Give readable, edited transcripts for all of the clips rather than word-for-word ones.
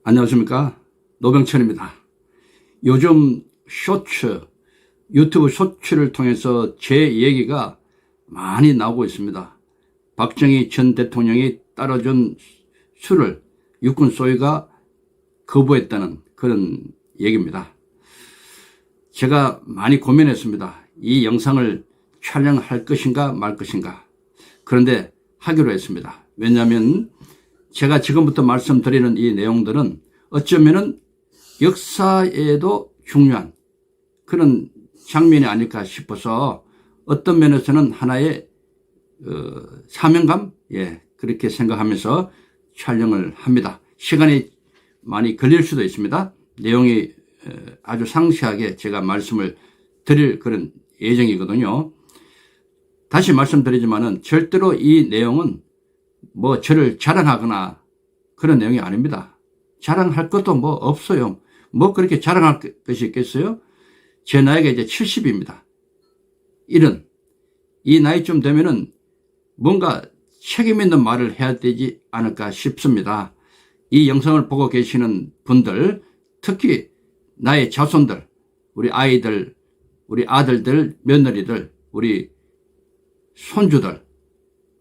안녕하십니까, 노병천입니다. 요즘 유튜브 쇼츠를 통해서 제 얘기가 많이 나오고 있습니다. 박정희 전 대통령이 따라준 술을 육군 소위가 거부했다는 그런 얘기입니다. 제가 많이 고민했습니다. 이 영상을 촬영할 것인가 말 것인가. 그런데 하기로 했습니다. 왜냐하면 제가 지금부터 말씀드리는 이 내용들은 어쩌면은 역사에도 중요한 그런 장면이 아닐까 싶어서 어떤 면에서는 하나의 사명감, 그렇게 생각하면서 촬영을 합니다. 시간이 많이 걸릴 수도 있습니다. 내용이 아주 상세하게 제가 말씀을 드릴 그런 예정이거든요. 다시 말씀드리지만은 절대로 이 내용은 뭐 저를 자랑하거나 그런 내용이 아닙니다. 자랑할 것도 뭐 없어요. 뭐 그렇게 자랑할 것이 있겠어요? 제 나이가 이제 70입니다. 이 나이쯤 되면은 뭔가 책임 있는 말을 해야 되지 않을까 싶습니다. 이 영상을 보고 계시는 분들, 특히 나의 자손들, 우리 아이들, 우리 아들들, 며느리들, 우리 손주들,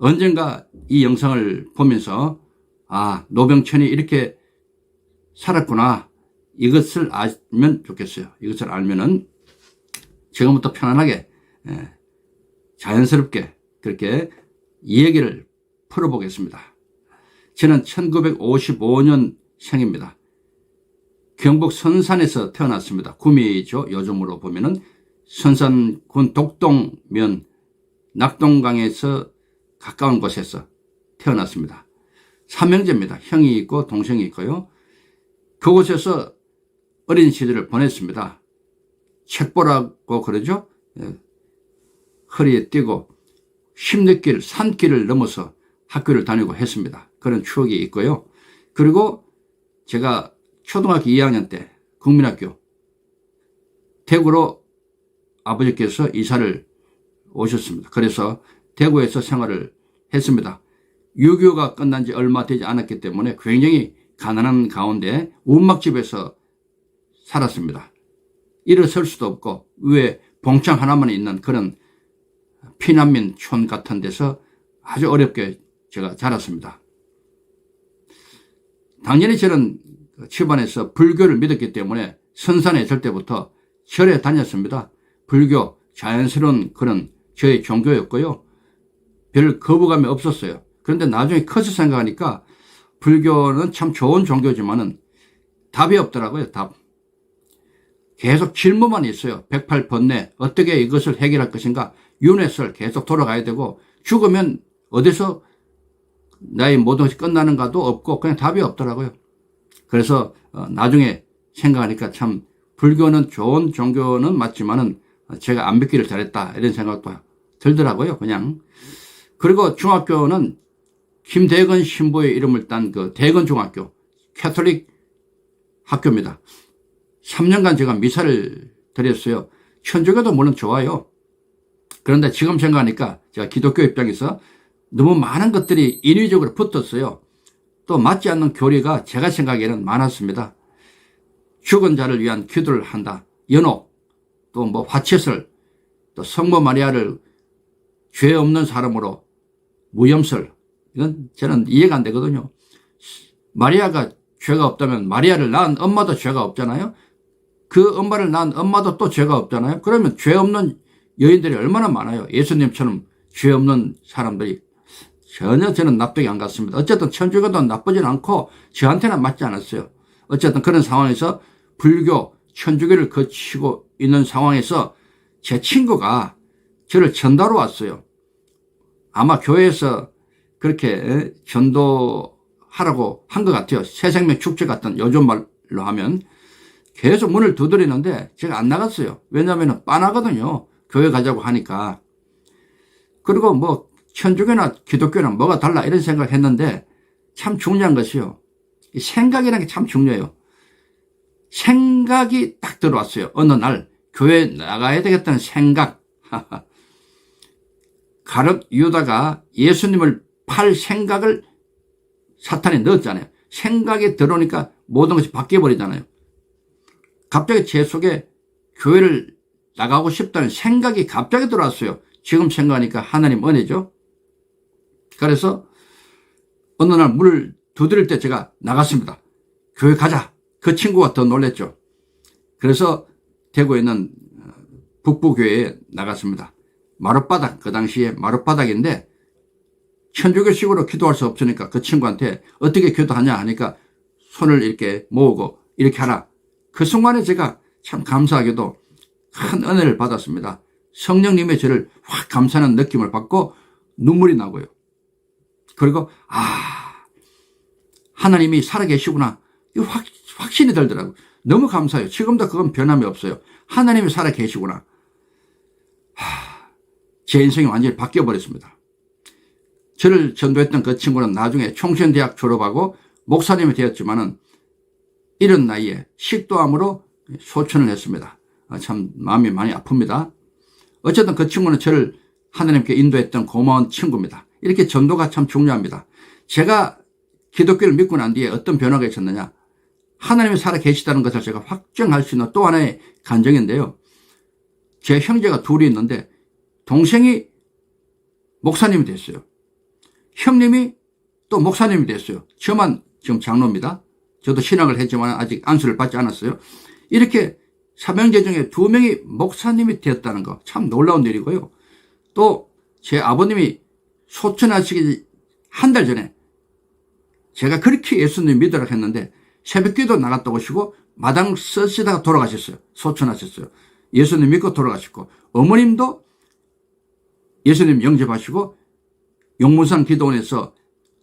언젠가 이 영상을 보면서 노병천이 이렇게 살았구나, 이것을 알면 좋겠어요. 이것을 알면은 지금부터 편안하게 자연스럽게 그렇게 얘기를 풀어보겠습니다. 저는 1955년 생입니다. 경북 선산에서 태어났습니다. 구미죠. 요즘으로 보면은 선산군 독동면 낙동강에서 가까운 곳에서 태어났습니다. 삼형제입니다. 형이 있고 동생이 있고요. 그곳에서 어린 시절을 보냈습니다. 책보라고 그러죠. 허리에 띄고 십리길, 산길을 넘어서 학교를 다니고 했습니다. 그런 추억이 있고요. 그리고 제가 초등학교 2학년 때 국민학교 대구로 아버지께서 이사를 오셨습니다. 그래서 대구에서 생활을 했습니다. 6.25가 끝난 지 얼마 되지 않았기 때문에 굉장히 가난한 가운데 운막집에서 살았습니다. 일어설 수도 없고 위에 봉창 하나만 있는 그런 피난민 촌 같은 데서 아주 어렵게 제가 자랐습니다. 당연히 저는 집안에서 불교를 믿었기 때문에 선산에 있을 때부터 절에 다녔습니다. 불교 자연스러운 그런 저의 종교였고요. 별 거부감이 없었어요. 그런데 나중에 커서 생각하니까 불교는 참 좋은 종교지만은 답이 없더라고요. 답. 계속 질문만 있어요. 108번뇌 어떻게 이것을 해결할 것인가. 윤회설 계속 돌아가야 되고 죽으면 어디서 나의 모든 것이 끝나는가도 없고 그냥 답이 없더라고요. 그래서 나중에 생각하니까 참 불교는 좋은 종교는 맞지만은 제가 안 믿기를 잘했다 이런 생각도 들더라고요. 그냥. 그리고 중학교는 김대건 신부의 이름을 딴 그 대건중학교 캐톨릭 학교입니다. 3년간 제가 미사를 드렸어요. 천주교도 물론 좋아요. 그런데 지금 생각하니까 제가 기독교 입장에서 너무 많은 것들이 인위적으로 붙었어요. 또 맞지 않는 교리가 제가 생각에는 많았습니다. 죽은 자를 위한 기도를 한다. 연옥, 또 뭐 화채설, 또 성모 마리아를 죄 없는 사람으로 무염설. 이건 저는 이해가 안 되거든요. 마리아가 죄가 없다면 마리아를 낳은 엄마도 죄가 없잖아요. 그 엄마를 낳은 엄마도 또 죄가 없잖아요. 그러면 죄 없는 여인들이 얼마나 많아요. 예수님처럼 죄 없는 사람들이. 전혀 저는 납득이 안 갔습니다. 어쨌든 천주교도 나쁘진 않고 저한테는 맞지 않았어요. 어쨌든 그런 상황에서 불교, 천주교를 거치고 있는 상황에서 제 친구가 저를 전도하러 왔어요. 아마 교회에서 그렇게 전도하라고 한 것 같아요. 새생명 축제 같은 요즘 말로 하면. 계속 문을 두드리는데 제가 안 나갔어요. 왜냐하면 빤하거든요. 교회 가자고 하니까. 그리고 뭐 천주교나 기독교나 뭐가 달라 이런 생각을 했는데 참 중요한 것이요. 생각이라는 게 참 중요해요. 생각이 딱 들어왔어요. 어느 날 교회 나가야 되겠다는 생각. 가룟 유다가 예수님을 팔 생각을 사탄에 넣었잖아요. 생각이 들어오니까 모든 것이 바뀌어버리잖아요. 갑자기 제 속에 교회를 나가고 싶다는 생각이 갑자기 들어왔어요. 지금 생각하니까 하나님 은혜죠. 그래서 어느 날 문을 두드릴 때 제가 나갔습니다. 교회 가자. 그 친구가 더 놀랬죠. 그래서 대구에 있는 북부교회에 나갔습니다. 마룻바닥, 그 당시에 마룻바닥인데 천주교식으로 기도할 수 없으니까 그 친구한테 어떻게 기도하냐 하니까 손을 이렇게 모으고 이렇게 하라. 그 순간에 제가 참 감사하게도 큰 은혜를 받았습니다. 성령님의 저를 확 감사하는 느낌을 받고 눈물이 나고요. 그리고 하나님이 살아계시구나. 확신이 들더라고요. 너무 감사해요. 지금도 그건 변함이 없어요. 하나님이 살아계시구나. 제 인생이 완전히 바뀌어버렸습니다. 저를 전도했던 그 친구는 나중에 총선대학 졸업하고 목사님이 되었지만은 이런 나이에 식도암으로 소천을 했습니다. 참 마음이 많이 아픕니다. 어쨌든 그 친구는 저를 하나님께 인도했던 고마운 친구입니다. 이렇게 전도가 참 중요합니다. 제가 기독교를 믿고 난 뒤에 어떤 변화가 있었느냐. 하나님이 살아계시다는 것을 제가 확정할 수 있는 또 하나의 간증인데요. 제 형제가 둘이 있는데 동생이 목사님이 됐어요. 형님이 또 목사님이 됐어요. 저만 지금 장로입니다. 저도 신학을 했지만 아직 안수를 받지 않았어요. 이렇게 삼형제 중에 2명이 목사님이 되었다는 거 참 놀라운 일이고요. 또 제 아버님이 소천하시기 한 달 전에 제가 그렇게 예수님 믿으라 했는데 새벽기도 나갔다 오시고 마당 쓰시다가 돌아가셨어요. 소천하셨어요. 예수님 믿고 돌아가셨고 어머님도 예수님 영접하시고 용문산 기도원에서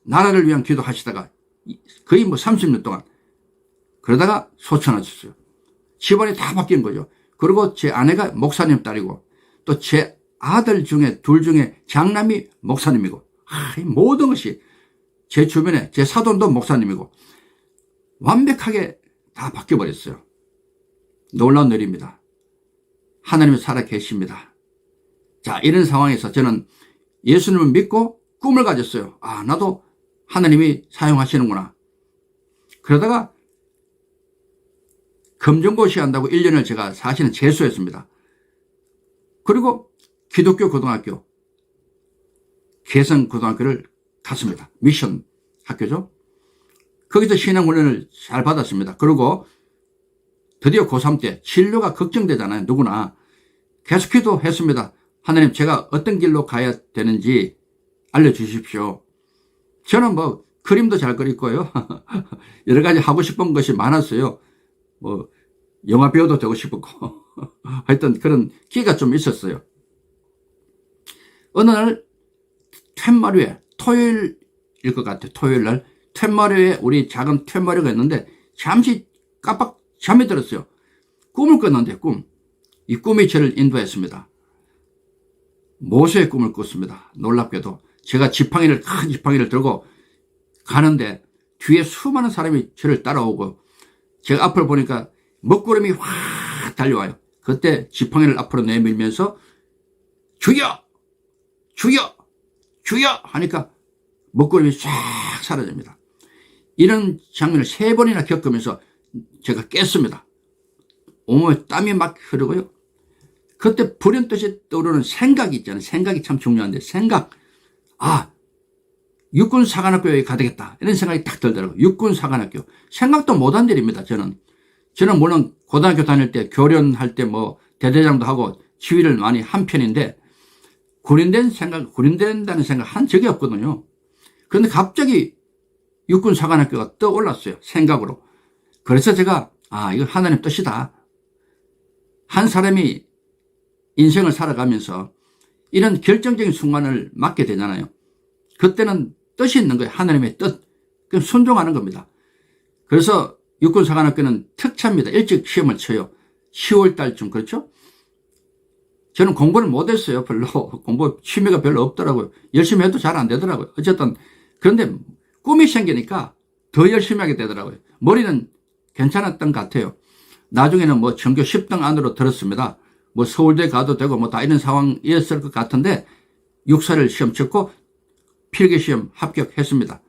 나라를 위한 기도하시다가 거의 30년 동안 그러다가 소천하셨어요. 집안이 다 바뀐 거죠. 그리고 제 아내가 목사님 딸이고 또 제 아들 중에 둘 중에 장남이 목사님이고 모든 것이 제 주변에 제 사돈도 목사님이고 완벽하게 다 바뀌어버렸어요. 놀라운 일입니다. 하나님이 살아계십니다. 자, 이런 상황에서 저는 예수님을 믿고 꿈을 가졌어요. 나도 하나님이 사용하시는구나. 그러다가 검정고시 한다고 1년을 제가 사실은 재수했습니다. 그리고 기독교 고등학교, 개성고등학교를 갔습니다. 미션 학교죠. 거기서 신앙훈련을 잘 받았습니다. 그리고 드디어 고3 때 진로가 걱정되잖아요. 누구나. 계속 기도했습니다. 하나님, 제가 어떤 길로 가야 되는지 알려주십시오. 저는 그림도 잘 그리고요. 여러 가지 하고 싶은 것이 많았어요. 영화 배우도 되고 싶었고. 하여튼 그런 기회가 좀 있었어요. 어느 날 퇴마루에 토요일일 것 같아요. 토요일 날 퇴마루에 우리 작은 퇴마루가 있는데 잠시 깜빡 잠이 들었어요. 꿈을 꿨는데 이 꿈이 저를 인도했습니다. 모세의 꿈을 꿨습니다. 놀랍게도 제가 큰 지팡이를 들고 가는데 뒤에 수많은 사람이 저를 따라오고 제가 앞을 보니까 먹구름이 확 달려와요. 그때 지팡이를 앞으로 내밀면서 주여! 주여! 주여! 하니까 먹구름이 싹 사라집니다. 이런 장면을 3번이나 겪으면서 제가 깼습니다. 온몸에 땀이 막 흐르고요. 그때 불현듯이 떠오르는 생각이 있잖아요. 생각이 참 중요한데 생각. 육군사관학교에 가야 되겠다. 이런 생각이 딱 들더라고요. 육군사관학교. 생각도 못한 일입니다. 저는 물론 고등학교 다닐 때 교련할 때 대대장도 하고 지휘를 많이 한 편인데 군인된다는 생각 한 적이 없거든요. 그런데 갑자기 육군사관학교가 떠올랐어요. 생각으로. 그래서 제가 이거 하나님 뜻이다. 한 사람이 인생을 살아가면서 이런 결정적인 순간을 맞게 되잖아요. 그때는 뜻이 있는 거예요. 하나님의 뜻. 그럼 순종하는 겁니다. 그래서 육군사관학교는 특차입니다. 일찍 시험을 쳐요. 10월 달쯤. 그렇죠? 저는 공부를 못했어요. 별로. 공부 취미가 별로 없더라고요. 열심히 해도 잘 안 되더라고요. 어쨌든 그런데 꿈이 생기니까 더 열심히 하게 되더라고요. 머리는 괜찮았던 것 같아요. 나중에는 전교 10등 안으로 들었습니다. 서울대 가도 되고 다 이런 상황이었을 것 같은데 육사를 시험 쳤고 필기시험 합격했습니다.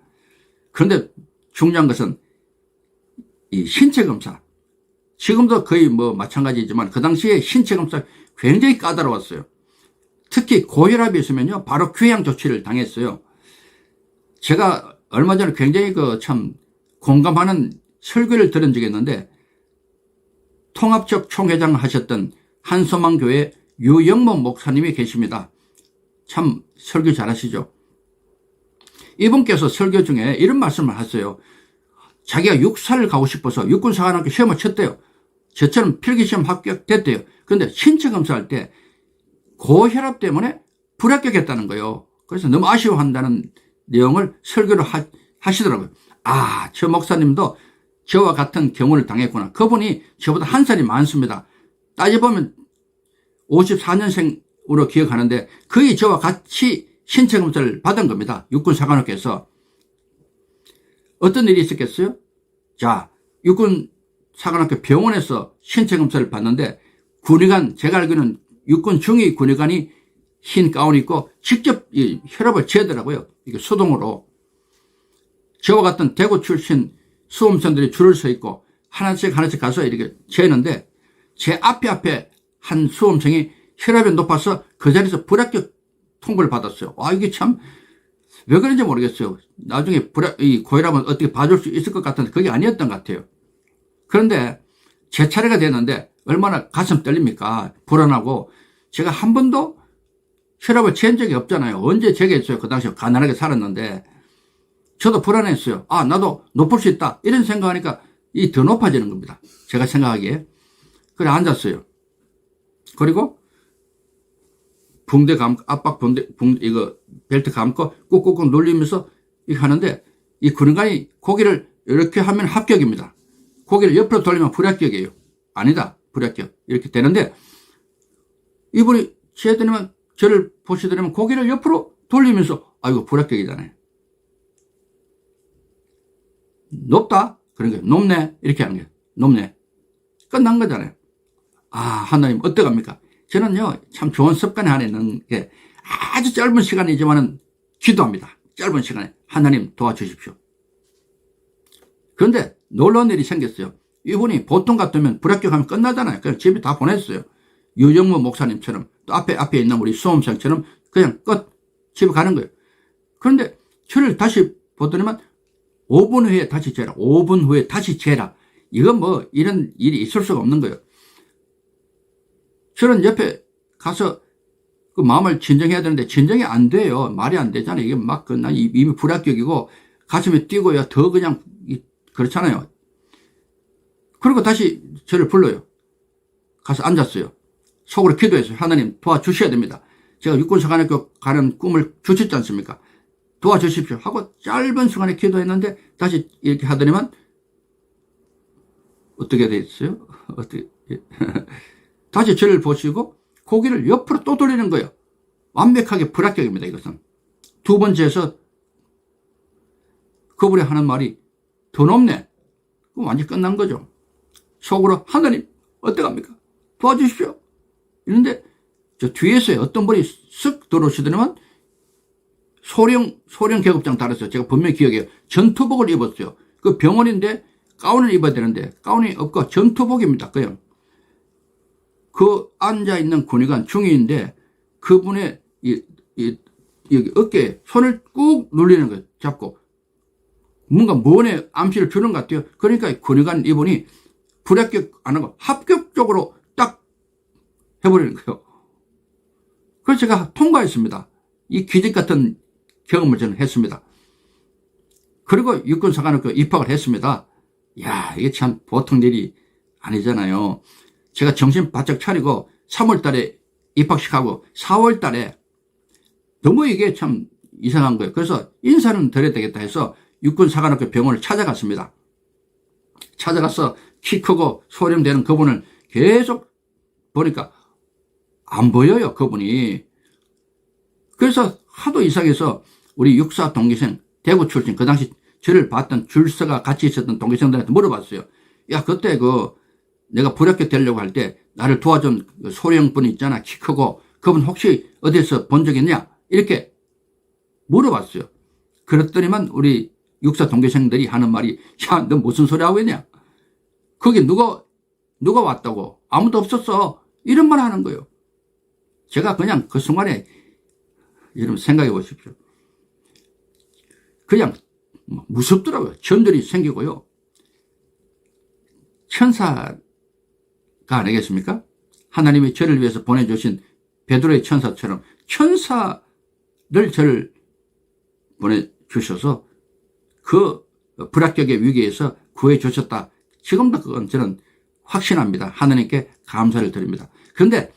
그런데 중요한 것은 이 신체검사, 지금도 거의 뭐 마찬가지지만 그 당시에 신체검사 굉장히 까다로웠어요. 특히 고혈압이 있으면요, 바로 귀양 조치를 당했어요. 제가 얼마 전에 굉장히 참 공감하는 설교를 들은 적이 있는데, 통합적 총회장 하셨던 한소망교회 유영모 목사님이 계십니다. 참 설교 잘하시죠. 이분께서 설교 중에 이런 말씀을 하세요. 자기가 육사를 가고 싶어서 육군사관학교 시험을 쳤대요. 저처럼 필기시험 합격됐대요. 그런데 신체검사할 때 고혈압 때문에 불합격했다는 거예요. 그래서 너무 아쉬워한다는 내용을 설교를 하시더라고요. 아, 저 목사님도 저와 같은 경우를 당했구나. 그분이 저보다 한 살이 많습니다. 따져보면 54년생으로 기억하는데 거의 저와 같이 신체검사를 받은 겁니다. 육군사관학교에서. 어떤 일이 있었겠어요? 자, 육군사관학교 병원에서 신체검사를 받는데 군의관, 제가 알기로는 육군 중위 군의관이 흰 가운 입고 직접 이 혈압을 재더라고요. 이게 수동으로. 저와 같은 대구 출신 수험생들이 줄을 서 있고 하나씩 가서 이렇게 재는데 제 앞에 한 수험생이 혈압이 높아서 그 자리에서 불합격 통보를 받았어요. 와, 이게 참 왜 그런지 모르겠어요. 나중에 이 고혈압은 어떻게 봐줄 수 있을 것 같은데 그게 아니었던 것 같아요. 그런데 제 차례가 됐는데 얼마나 가슴 떨립니까? 불안하고 제가 한 번도 혈압을 잰 적이 없잖아요. 언제 재겠어요? 그 당시에 가난하게 살았는데 저도 불안했어요. 아, 나도 높을 수 있다. 이런 생각하니까 이 더 높아지는 겁니다. 제가 생각하기에. 그래 앉았어요. 그리고 붕대 감고, 압박 붕대, 이거 벨트 감고 꾹꾹꾹 눌리면서 이렇게 하는데 이 군인관이 고개를 이렇게 하면 합격입니다. 고개를 옆으로 돌리면 불합격이에요. 아니다. 불합격. 이렇게 되는데 이분이 지혜더니만 저를 보시더니만 고개를 옆으로 돌리면서 아이고 불합격이잖아요. 높다? 그런 거예요. 높네? 이렇게 하는 거예요. 높네. 끝난 거잖아요. 아, 하나님 어떡합니까? 저는요, 참 좋은 습관이 하나 있는 게 아주 짧은 시간이지만은 기도합니다. 짧은 시간에. 하나님 도와주십시오. 그런데 놀라운 일이 생겼어요. 이분이 보통 같으면 불합격하면 끝나잖아요. 그냥 집에 다 보냈어요. 유정모 목사님처럼 또 앞에 있는 우리 수험생처럼 그냥 끝. 집에 가는 거예요. 그런데 저를 다시 보더니만 5분 후에 다시 재라. 5분 후에 다시 재라. 이건 뭐 이런 일이 있을 수가 없는 거예요. 저는 옆에 가서 그 마음을 진정해야 되는데 진정이 안 돼요. 말이 안 되잖아요. 이게 막 난 이미 불합격이고 가슴이 뛰고요. 더 그냥 그렇잖아요. 그리고 다시 저를 불러요. 가서 앉았어요. 속으로 기도했어요. 하나님 도와주셔야 됩니다. 제가 육군사관학교 가는 꿈을 주셨지 않습니까? 도와주십시오 하고 짧은 시간에 기도했는데 다시 이렇게 하더니만 어떻게 됐어요? 어떻게 다시 저를 보시고 고개를 옆으로 또 돌리는 거예요. 완벽하게 불합격입니다. 이것은 두 번째에서 그분이 하는 말이 더 높네. 그럼 완전히 끝난 거죠. 속으로 하나님 어떡합니까? 도와주십시오. 이런데 저 뒤에서 어떤 분이 쓱 들어오시더니만 소령 계급장 달았어요. 제가 분명히 기억해요. 전투복을 입었어요. 그 병원인데 가운을 입어야 되는데 가운이 없고 전투복입니다. 그냥 그 앉아있는 군의관 중위인데 그분의 여기 어깨에 손을 꾹 눌리는 거예요. 잡고 뭔가 뭔에 암시를 주는 것 같아요. 그러니까 군의관 이분이 불합격 안 하고 합격적으로 딱 해버리는 거예요. 그래서 제가 통과했습니다. 이 기적 같은 경험을 저는 했습니다. 그리고 육군사관학교 입학을 했습니다. 야, 이게 참 보통 일이 아니잖아요. 제가 정신 바짝 차리고 3월 달에 입학식하고 4월 달에 너무 이게 참 이상한 거예요. 그래서 인사는 드려야 되겠다 해서 육군사관학교 병원을 찾아갔습니다. 찾아가서 키 크고 소령되는 그분을 계속 보니까 안 보여요, 그분이. 그래서 하도 이상해서 우리 육사 동기생, 대구 출신, 그 당시 저를 봤던 줄서가 같이 있었던 동기생들한테 물어봤어요. 야, 그때 내가 불합격 되려고 할 때 나를 도와준 소령분이 있잖아. 키 크고. 그분 혹시 어디서 본 적 있냐? 이렇게 물어봤어요. 그랬더니만 우리 육사 동기생들이 하는 말이 야, 너 무슨 소리 하고 있냐? 거기 누가 왔다고? 아무도 없었어. 이런 말 하는 거예요. 제가 그냥 그 순간에 여러분 생각해 보십시오. 그냥 무섭더라고요. 전들이 생기고요. 천사가 아니겠습니까? 하나님이 저를 위해서 보내주신 베드로의 천사처럼 천사를 저를 보내주셔서 그 불합격의 위기에서 구해주셨다. 지금도 그건 저는 확신합니다. 하나님께 감사를 드립니다. 그런데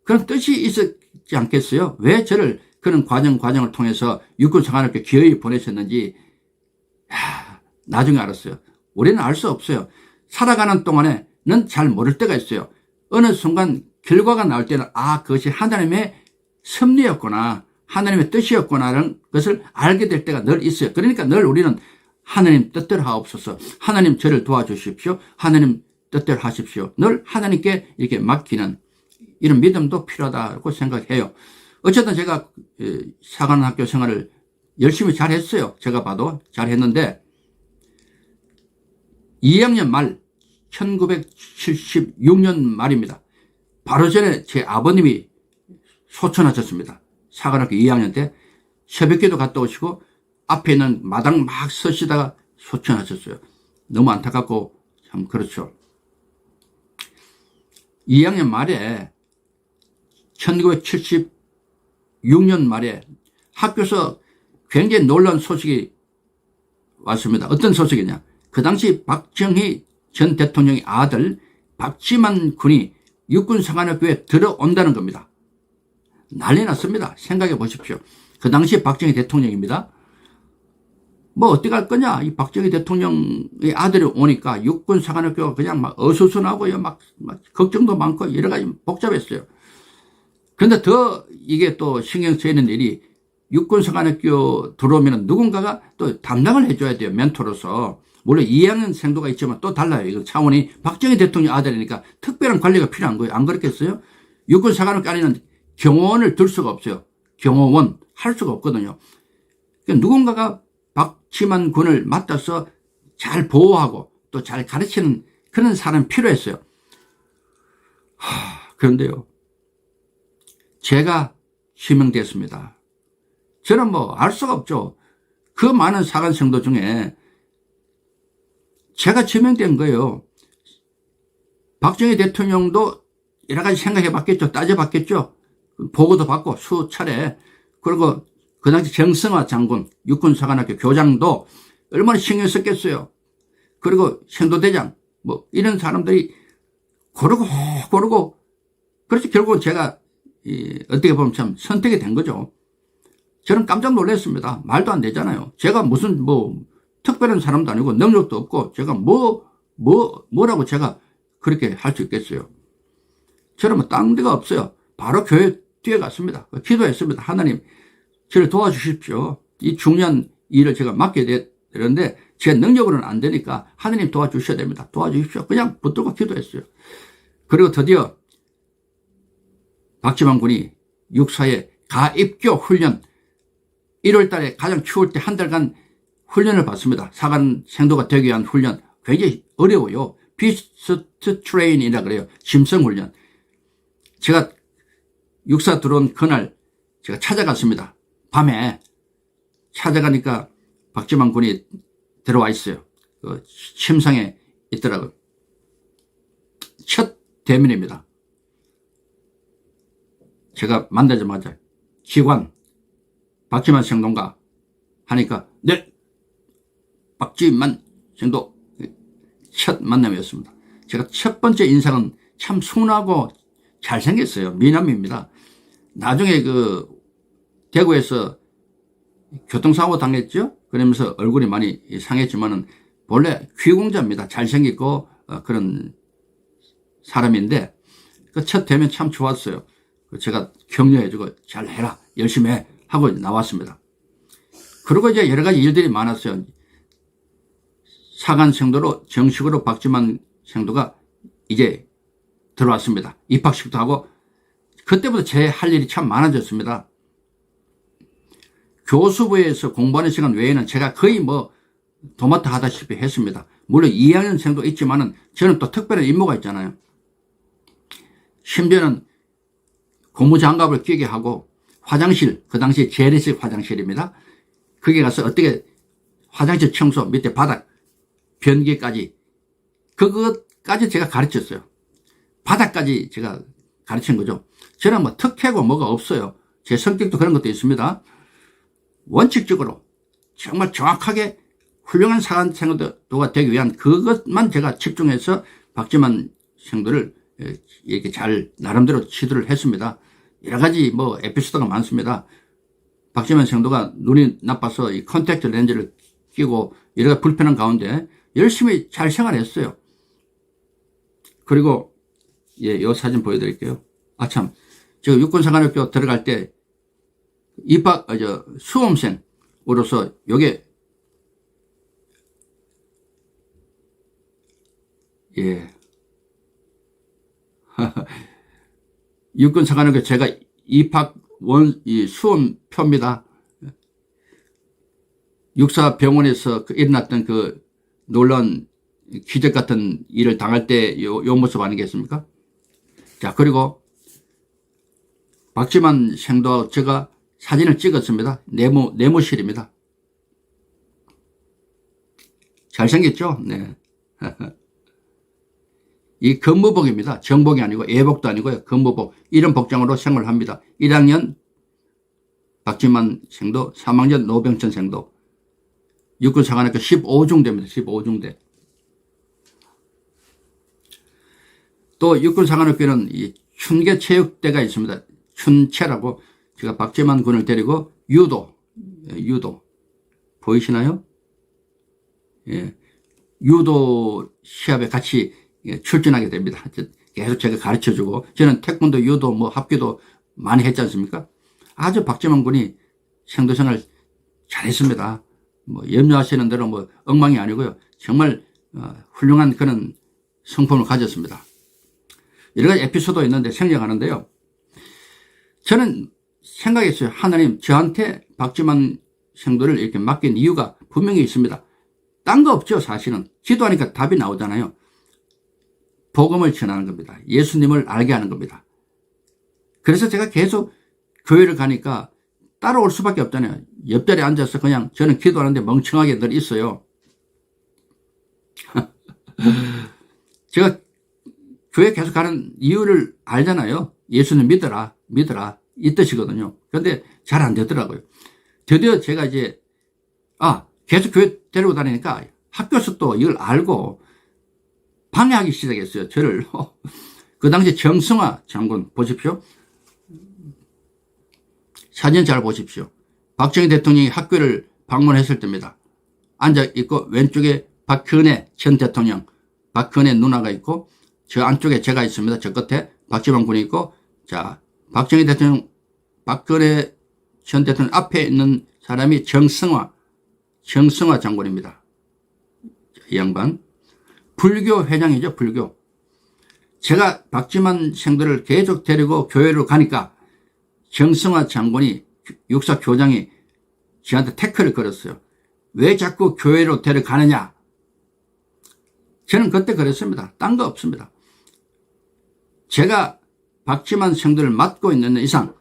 그런 뜻이 있었지 않겠어요? 왜 저를 그런 과정을 통해서 육군사관학교 기어이 보내셨는지 나중에 알았어요. 우리는 알 수 없어요. 살아가는 동안에는 잘 모를 때가 있어요. 어느 순간 결과가 나올 때는 그것이 하나님의 섭리였구나, 하나님의 뜻이었구나라는 것을 알게 될 때가 늘 있어요. 그러니까 늘 우리는 하나님 뜻대로 하옵소서, 하나님 저를 도와주십시오, 하나님 뜻대로 하십시오, 늘 하나님께 이렇게 맡기는 이런 믿음도 필요하다고 생각해요. 어쨌든 제가 사관학교 생활을 열심히 잘했어요. 제가 봐도 잘했는데 2학년 말 1976년 말입니다. 바로 전에 제 아버님이 소천하셨습니다. 사관학교 2학년 때 새벽기도 갔다 오시고 앞에 있는 마당 막 서시다가 소천하셨어요. 너무 안타깝고 참 그렇죠. 2학년 말에 1976년 말에 학교에서 굉장히 놀라운 소식이 왔습니다. 어떤 소식이냐? 그 당시 박정희 전 대통령의 아들 박지만 군이 육군사관학교에 들어온다는 겁니다. 난리 났습니다. 생각해 보십시오. 그 당시 박정희 대통령입니다. 뭐 어떻게 할 거냐? 이 박정희 대통령의 아들이 오니까 육군사관학교가 그냥 막 어수선하고요. 막 걱정도 많고 여러 가지 복잡했어요. 그런데 더 이게 또 신경 쓰이는 일이 육군사관학교 들어오면 누군가가 또 담당을 해줘야 돼요. 멘토로서. 물론 2학년 생도가 있지만 또 달라요. 이거 차원이 박정희 대통령 아들이니까 특별한 관리가 필요한 거예요. 안 그렇겠어요? 육군사관학교 안에는 경호원을 둘 수가 없어요. 경호원 할 수가 없거든요. 그러니까 누군가가 박지만 군을 맡아서 잘 보호하고 또 잘 가르치는 그런 사람이 필요했어요. 그런데요, 제가 지명됐습니다. 저는 뭐 알 수가 없죠. 그 많은 사관생도 중에 제가 지명된 거예요. 박정희 대통령도 여러 가지 생각해 봤겠죠. 따져 봤겠죠. 보고도 받고 수차례. 그리고 그 당시 정성화 장군, 육군사관학교 교장도 얼마나 신경 썼겠어요. 그리고 생도대장, 뭐 이런 사람들이 고르고 그래서 결국은 제가 어떻게 보면 참 선택이 된 거죠. 저는 깜짝 놀랐습니다. 말도 안 되잖아요. 제가 무슨 특별한 사람도 아니고 능력도 없고 제가 뭐라고 제가 그렇게 할 수 있겠어요. 저는 뭐 딴 데가 없어요. 바로 교회 뒤에 갔습니다. 기도했습니다. 하나님 저를 도와주십시오. 이 중요한 일을 제가 맡게 되는데 제 능력으로는 안 되니까 하나님 도와주셔야 됩니다. 도와주십시오. 그냥 붙들고 기도했어요. 그리고 드디어 박지만 군이 육사에 가입교 훈련 1월 달에 가장 추울 때 한 달간 훈련을 받습니다. 사관 생도가 되기 위한 훈련. 굉장히 어려워요. 비스트 트레인이라 그래요. 심성 훈련. 제가 육사 들어온 그날 제가 찾아갔습니다. 밤에 찾아가니까 박지만 군이 들어와 있어요. 그 침상에 있더라고요. 첫 대면입니다. 제가 만나자마자 기관 박지만 생도인가 하니까 네, 박지만 생도. 첫 만남이었습니다. 제가 첫 번째 인상은 참 순하고 잘생겼어요. 미남입니다. 나중에 그 대구에서 교통사고 당했죠. 그러면서 얼굴이 많이 상했지만은 본래 귀공자입니다. 잘생기고 그런 사람인데 그 첫 대면 참 좋았어요. 제가 격려해주고 잘해라, 열심히 해 하고 나왔습니다. 그리고 이제 여러 가지 일들이 많았어요. 사관 생도로 정식으로 박지만 생도가 이제 들어왔습니다. 입학식도 하고 그때부터 제 할 일이 참 많아졌습니다. 교수부에서 공부하는 시간 외에는 제가 거의 도맡아 하다시피 했습니다. 물론 2학년생도 있지만은 저는 또 특별한 임무가 있잖아요. 심지어는 고무장갑을 끼게 하고 화장실, 그 당시 재래식 화장실입니다. 거기 가서 어떻게 화장실 청소, 밑에 바닥, 변기까지, 그것까지 제가 가르쳤어요. 바닥까지 제가 가르친 거죠. 저는 뭐 특혜고 뭐가 없어요. 제 성격도 그런 것도 있습니다. 원칙적으로 정말 정확하게 훌륭한 사관생도가 되기 위한 그것만 제가 집중해서 박지만 생도를 이렇게 잘 나름대로 지도를 했습니다. 여러 가지 뭐 에피소드가 많습니다. 박지만 생도가 눈이 나빠서 이 컨택트 렌즈를 끼고 여러 가지 불편한 가운데 열심히 잘 생활했어요. 그리고 이 사진 보여드릴게요. 참, 제가 육군사관학교 들어갈 때 수험생으로서 요게 육군사관학교 제가 수험표입니다. 육사병원에서 일어났던 그 놀라운 기적 같은 일을 당할 때 요 모습 아니겠습니까? 자, 그리고 박지만 생도 제가 사진을 찍었습니다. 내무실입니다. 잘생겼죠? 네. 이 근무복입니다. 정복이 아니고 예복도 아니고요. 근무복. 이런 복장으로 생활을 합니다. 1학년 박지만 생도, 3학년 노병천 생도. 육군사관학교 15중대입니다. 15중대. 또 육군사관학교는 이 춘계체육대가 있습니다. 춘체라고. 제가 박지만 군을 데리고 유도 보이시나요? 예, 유도 시합에 같이 출전하게 됩니다. 계속 제가 가르쳐주고, 저는 태권도, 유도, 뭐 합기도 많이 했지 않습니까? 아주 박지만 군이 생도생활 잘했습니다. 뭐 염려하시는 대로 뭐 엉망이 아니고요. 정말 훌륭한 그런 성품을 가졌습니다. 여러 가지 에피소드가 있는데 생략하는데요. 저는 생각했어요. 하나님, 저한테 박지만 생도를 이렇게 맡긴 이유가 분명히 있습니다. 딴 거 없죠, 사실은. 기도하니까 답이 나오잖아요. 복음을 전하는 겁니다. 예수님을 알게 하는 겁니다. 그래서 제가 계속 교회를 가니까 따라올 수밖에 없잖아요. 옆자리에 앉아서 그냥 저는 기도하는데 멍청하게 늘 있어요. 제가 교회 계속 가는 이유를 알잖아요. 예수님 믿어라 이 뜻이거든요. 그런데 잘 안 되더라고요. 드디어 제가 이제 계속 교회 데리고 다니니까 학교에서 또 이걸 알고 방해하기 시작했어요. 저를. 그 당시 정승화 장군 보십시오. 사진 잘 보십시오. 박정희 대통령이 학교를 방문했을 때입니다. 앉아있고 왼쪽에 박근혜 전 대통령, 박근혜 누나가 있고 저 안쪽에 제가 있습니다. 저 끝에 박지만 군이 있고, 자, 박정희 대통령, 박근혜 전 대통령 앞에 있는 사람이 정승화 장군입니다. 이 양반. 불교 회장이죠, 불교. 제가 박지만 생도를 계속 데리고 교회로 가니까 정승화 장군이, 육사 교장이 저한테 태클을 걸었어요. 왜 자꾸 교회로 데려가느냐? 저는 그때 그랬습니다. 딴 거 없습니다. 제가 박지만 생도를 맡고 있는 이상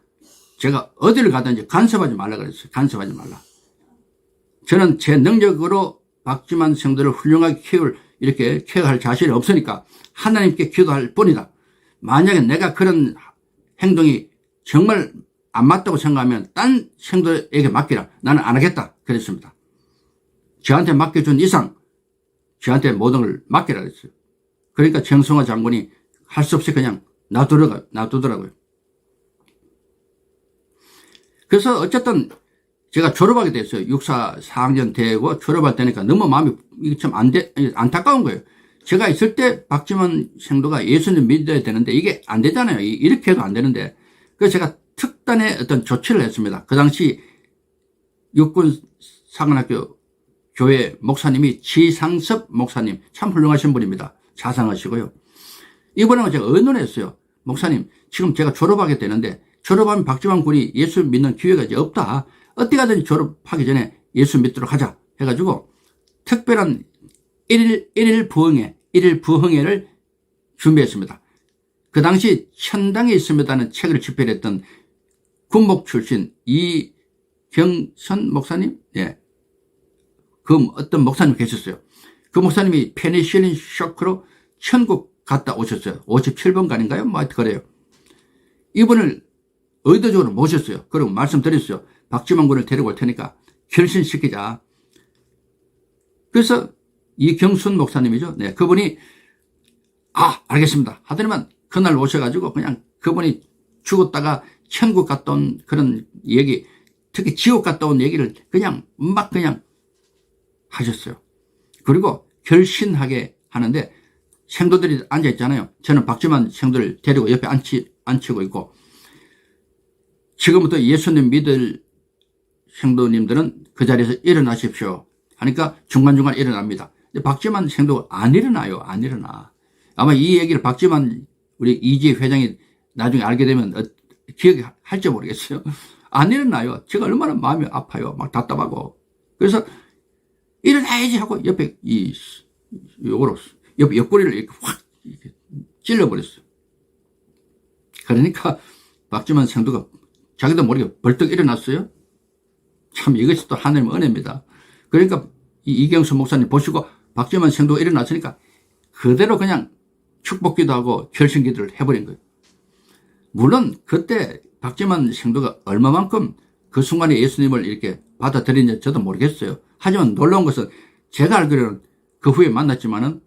제가 어디를 가든지 간섭하지 말라 그랬어요. 간섭하지 말라. 저는 제 능력으로 박지만 생도를 훌륭하게 이렇게 케어할 자신이 없으니까 하나님께 기도할 뿐이다. 만약에 내가 그런 행동이 정말 안 맞다고 생각하면 딴 생도에게 맡기라. 나는 안 하겠다. 그랬습니다. 저한테 맡겨준 이상 저한테 모든 걸 맡기라 그랬어요. 그러니까 정승화 장군이 할 수 없이 그냥 놔두더라고요. 그래서 어쨌든 제가 졸업하게 됐어요. 육사 4학년 되고 졸업할 때니까 너무 마음이 참 안타까운 거예요. 제가 있을 때 박지만 생도가 예수님 믿어야 되는데 이게 안 되잖아요. 이렇게 해도 안 되는데. 그래서 제가 특단의 어떤 조치를 했습니다. 그 당시 육군사관학교 교회 목사님이 지상섭 목사님, 참 훌륭하신 분입니다. 자상하시고요. 이번에 제가 의논했어요. 목사님, 지금 제가 졸업하게 되는데 졸업하면 박지만 군이 예수 믿는 기회가 이제 없다. 어떻게 하든지 졸업하기 전에 예수 믿도록 하자 해가지고 특별한 일일 부흥회를 준비했습니다. 그 당시 천당에 있습니다는 책을 집필했던 군목 출신 이경선 목사님, 예, 그 어떤 목사님 계셨어요. 그 목사님이 페니실린 쇼크로 천국 갔다 오셨어요. 57번간인가요? 뭐 하여튼 그래요. 이분을 의도적으로 모셨어요. 그리고 말씀드렸어요. 박지만 군을 데리고 올 테니까 결신시키자. 그래서 이경순 목사님이죠. 네, 그분이 알겠습니다 하더니만 그날 오셔가지고 그냥 그분이 죽었다가 천국 갔다 온 그런 얘기, 특히 지옥 갔다 온 얘기를 그냥 하셨어요. 그리고 결신하게 하는데 생도들이 앉아있잖아요. 저는 박지만 생도를 데리고 옆에 앉히고 있고, 지금부터 예수님 믿을 생도님들은 그 자리에서 일어나십시오 하니까 중간중간 일어납니다. 근데 박지만 생도가 안 일어나요. 안 일어나. 아마 이 얘기를 박지만 우리 이지 회장이 나중에 알게 되면 기억할지 모르겠어요. 안 일어나요. 제가 얼마나 마음이 아파요. 막 답답하고. 그래서 일어나야지 하고 옆에 요거로 옆 옆구리를 이렇게 확 이렇게 찔러버렸어요. 그러니까 박지만 생도가 자기도 모르게 벌떡 일어났어요. 참 이것이 또 하나님의 은혜입니다. 그러니까 이경수 목사님 보시고 박지만 생도가 일어났으니까 그대로 그냥 축복기도 하고 결심기도를 해버린 거예요. 물론 그때 박지만 생도가 얼마만큼 그 순간에 예수님을 이렇게 받아들이는지 저도 모르겠어요. 하지만 놀라운 것은 제가 알기로는 그 후에 만났지만은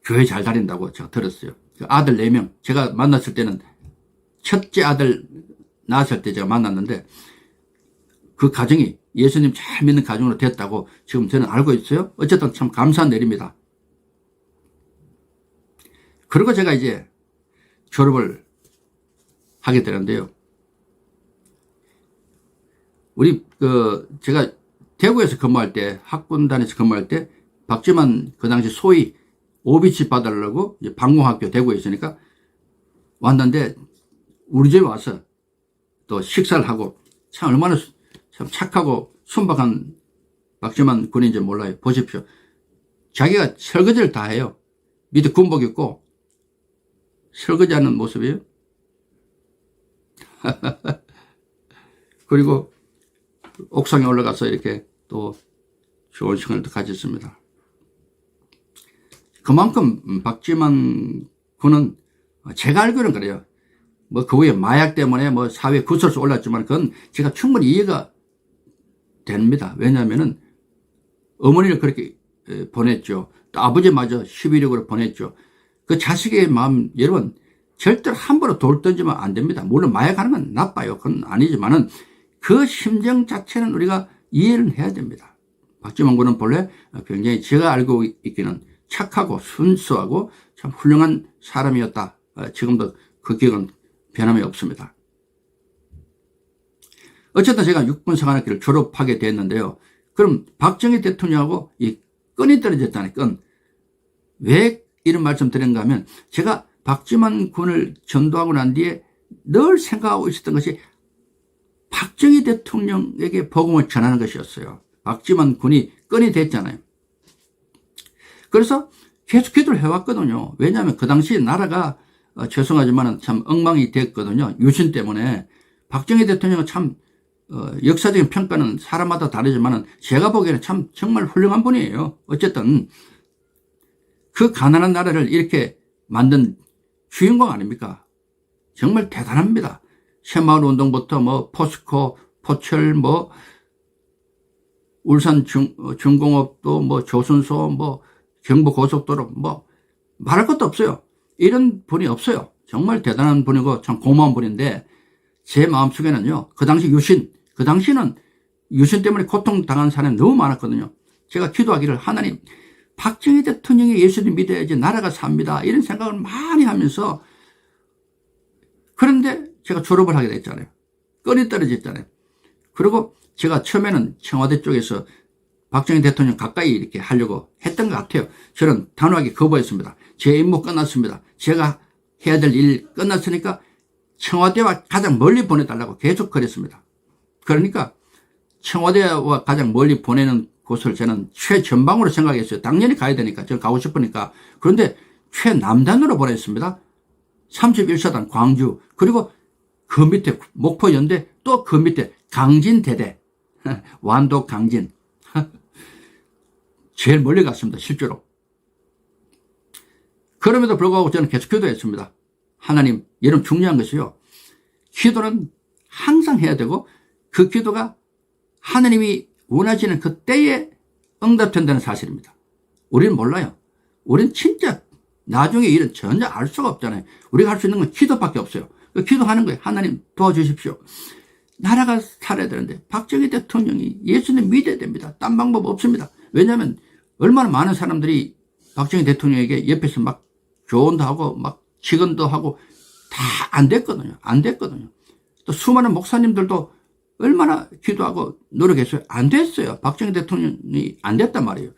교회 잘 다닌다고 제가 들었어요. 그 아들 4명, 제가 만났을 때는 첫째 아들 낳았을 때 제가 만났는데 그 가정이 예수님 잘 믿는 가정으로 됐다고 지금 저는 알고 있어요. 어쨌든 참 감사한 일입니다. 그리고 제가 이제 졸업을 하게 되는데요. 제가 대구에서 근무할 때, 학군단에서 근무할 때, 박지만 그 당시 소위 오비치 받으려고 이제 방공학교 대구에 있으니까 왔는데, 우리 집에 와서 또 식사를 하고, 참 얼마나 참 착하고 순박한 박지만 군인지 몰라요. 보십시오. 자기가 설거지를 다 해요. 밑에 군복 입고 설거지하는 모습이에요. 그리고 옥상에 올라가서 이렇게 또 좋은 시간을 또 가졌습니다. 그만큼 박지만 군은 제가 알기로는 그래요. 뭐 그 후에 마약 때문에 뭐 사회 구설수 올랐지만 그건 제가 충분히 이해가 됩니다. 왜냐하면은 어머니를 그렇게 보냈죠. 또 아버지마저 11억으로 보냈죠. 그 자식의 마음, 여러분 절대로 함부로 돌 던지면 안 됩니다. 물론 마약하는 건 나빠요. 그건 아니지만은 그 심정 자체는 우리가 이해를 해야 됩니다. 박지만 군은 본래 굉장히 제가 알고 있기는 착하고 순수하고 참 훌륭한 사람이었다. 지금도 그 기억은 변함이 없습니다. 어쨌든 제가 육군사관학교를 졸업하게 됐는데요. 그럼 박정희 대통령하고 이 끈이 떨어졌다는 끈. 왜 이런 말씀 드렸는가 하면 제가 박지만 군을 전도하고 난 뒤에 늘 생각하고 있었던 것이 박정희 대통령에게 복음을 전하는 것이었어요. 박지만 군이 끈이 됐잖아요. 그래서 계속 기도를 해왔거든요. 왜냐하면 그 당시 나라가 죄송하지만 참 엉망이 됐거든요. 유신 때문에. 박정희 대통령은 참 역사적인 평가는 사람마다 다르지만 제가 보기에는 참 정말 훌륭한 분이에요. 어쨌든 그 가난한 나라를 이렇게 만든 주인공 아닙니까? 정말 대단합니다. 새마을 운동부터 뭐 포스코, 포철, 뭐 울산 중공업도 뭐 조선소, 뭐 경부고속도로 뭐 말할 것도 없어요. 이런 분이 없어요. 정말 대단한 분이고 참 고마운 분인데 제 마음속에는요. 그 당시 유신, 그 당시는 유신 때문에 고통당한 사람이 너무 많았거든요. 제가 기도하기를 하나님 박정희 대통령이 예수님 믿어야지 나라가 삽니다. 이런 생각을 많이 하면서 그런데 제가 졸업을 하게 됐잖아요. 끈이 떨어졌잖아요. 그리고 제가 처음에는 청와대 쪽에서 박정희 대통령 가까이 이렇게 하려고 했던 것 같아요. 저는 단호하게 거부했습니다. 제 임무 끝났습니다. 제가 해야 될 일 끝났으니까 청와대와 가장 멀리 보내달라고 계속 그랬습니다. 그러니까 청와대와 가장 멀리 보내는 곳을 저는 최전방으로 생각했어요. 당연히 가야 되니까. 저는 가고 싶으니까. 그런데 최남단으로 보냈습니다. 31사단 광주, 그리고 그 밑에 목포연대, 또 그 밑에 강진대대, 완도 강진. 제일 멀리 갔습니다. 실제로. 그럼에도 불구하고 저는 계속 기도했습니다. 하나님, 이런 중요한 것이요. 기도는 항상 해야 되고 그 기도가 하나님이 원하시는 그 때에 응답된다는 사실입니다. 우리는 몰라요. 우리는 진짜 나중에 일은 전혀 알 수가 없잖아요. 우리가 할 수 있는 건 기도밖에 없어요. 기도하는 거예요. 하나님 도와주십시오. 나라가 살아야 되는데 박정희 대통령이 예수님 믿어야 됩니다. 딴 방법 없습니다. 왜냐하면 얼마나 많은 사람들이 박정희 대통령에게 옆에서 막 조언도 하고 막 직언도 하고 다 안 됐거든요. 안 됐거든요. 또 수많은 목사님들도 얼마나 기도하고 노력했어요. 안 됐어요. 박정희 대통령이 안 됐단 말이에요.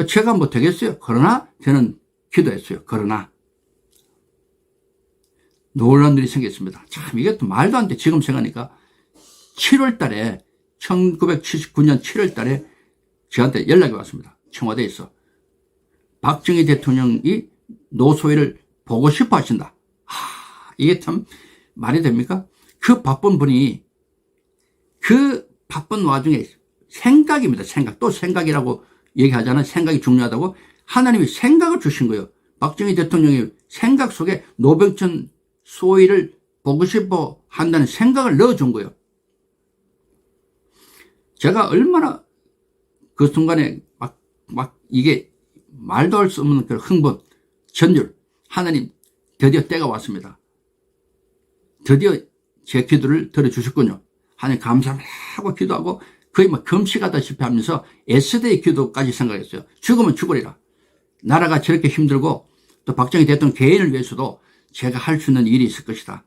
제가 뭐 되겠어요. 그러나 저는 기도했어요. 그러나 놀라운 일이 생겼습니다. 참 이게 또 말도 안 돼. 지금 생각하니까 7월 달에 1979년 7월 달에 저한테 연락이 왔습니다. 청와대에서 박정희 대통령이 노소위를 보고 싶어 하신다. 이게 참 말이 됩니까? 그 바쁜 분이 그 바쁜 와중에 생각입니다. 생각. 또 생각이라고 얘기하잖아요. 생각이 중요하다고. 하나님이 생각을 주신 거예요. 박정희 대통령이 생각 속에 노병천 소위를 보고 싶어 한다는 생각을 넣어준 거예요. 제가 얼마나 그 순간에 막 이게 말도 할 수 없는 그 흥분, 전율. 하나님, 드디어 때가 왔습니다. 드디어 제 기도를 들어주셨군요. 하나님 감사하고 기도하고 거의 뭐 금식하다시피 하면서 S대의 기도까지 생각했어요. 죽으면 죽으리라. 나라가 저렇게 힘들고 또 박정희 대통령 개인을 위해서도 제가 할 수 있는 일이 있을 것이다.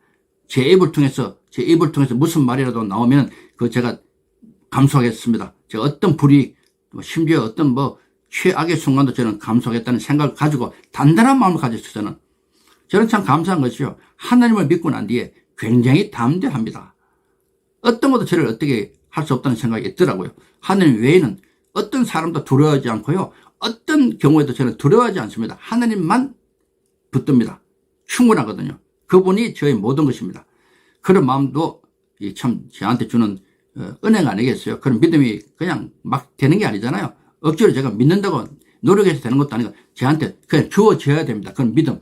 제 입을 통해서 무슨 말이라도 나오면 그 제가 감수하겠습니다. 제가 어떤 불이익, 심지어 어떤 뭐 최악의 순간도 저는 감수하겠다는 생각을 가지고 단단한 마음을 가졌어요. 저는 참 감사한 것이요. 하나님을 믿고 난 뒤에 굉장히 담대합니다. 어떤 것도 저를 어떻게 할 수 없다는 생각이 있더라고요. 하나님 외에는 어떤 사람도 두려워하지 않고요. 어떤 경우에도 저는 두려워하지 않습니다. 하나님만 붙듭니다. 충분하거든요. 그분이 저의 모든 것입니다. 그런 마음도 참 저한테 주는 은혜가 아니겠어요. 그런 믿음이 그냥 막 되는 게 아니잖아요. 억지로 제가 믿는다고 노력해서 되는 것도 아니고 저한테 그냥 주어져야 됩니다. 그런 믿음.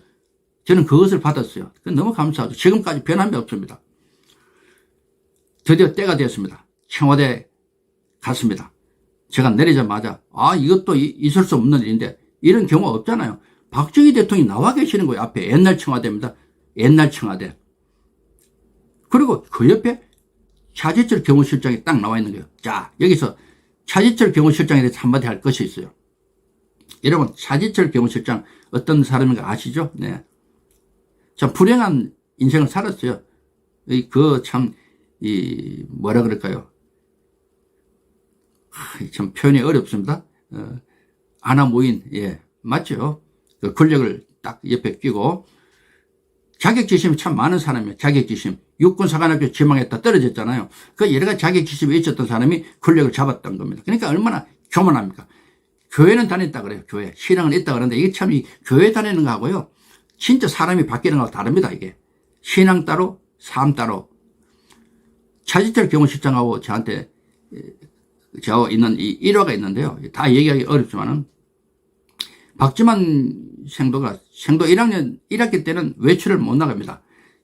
저는 그것을 받았어요. 너무 감사하죠. 지금까지 변함이 없습니다. 드디어 때가 되었습니다. 청와대 갔습니다. 제가 내리자마자 이것도 있을 수 없는 일인데 이런 경우 없잖아요. 박정희 대통령이 나와 계시는 거예요. 앞에 옛날 청와대입니다. 옛날 청와대. 그리고 그 옆에 차지철 경호실장이 딱 나와 있는 거예요. 자, 여기서 차지철 경호실장에 대해서 한마디 할 것이 있어요. 여러분, 차지철 경호실장 어떤 사람인가 아시죠? 네. 참 불행한 인생을 살았어요. 뭐라 그럴까요? 참 표현이 어렵습니다. 아나무인, 예, 맞죠? 그 권력을 딱 옆에 끼고 자격지심이 참 많은 사람이에요. 자격지심. 육군사관학교 지망했다 떨어졌잖아요. 그 여러 가지 자격지심이 있었던 사람이 권력을 잡았던 겁니다. 그러니까 얼마나 교만합니까? 교회는 다녔다 그래요. 교회. 신앙은 있다 그러는데 이게 참 교회 다니는 거하고요. 진짜 사람이 바뀌는 거하고 다릅니다. 이게. 신앙 따로, 삶 따로. 차지철 경호실장하고 저한테 있는 이 일화가 있는데요. 다 얘기하기 어렵지만은 박지만 생도 1학기 때는 외출을 못 나갑니다.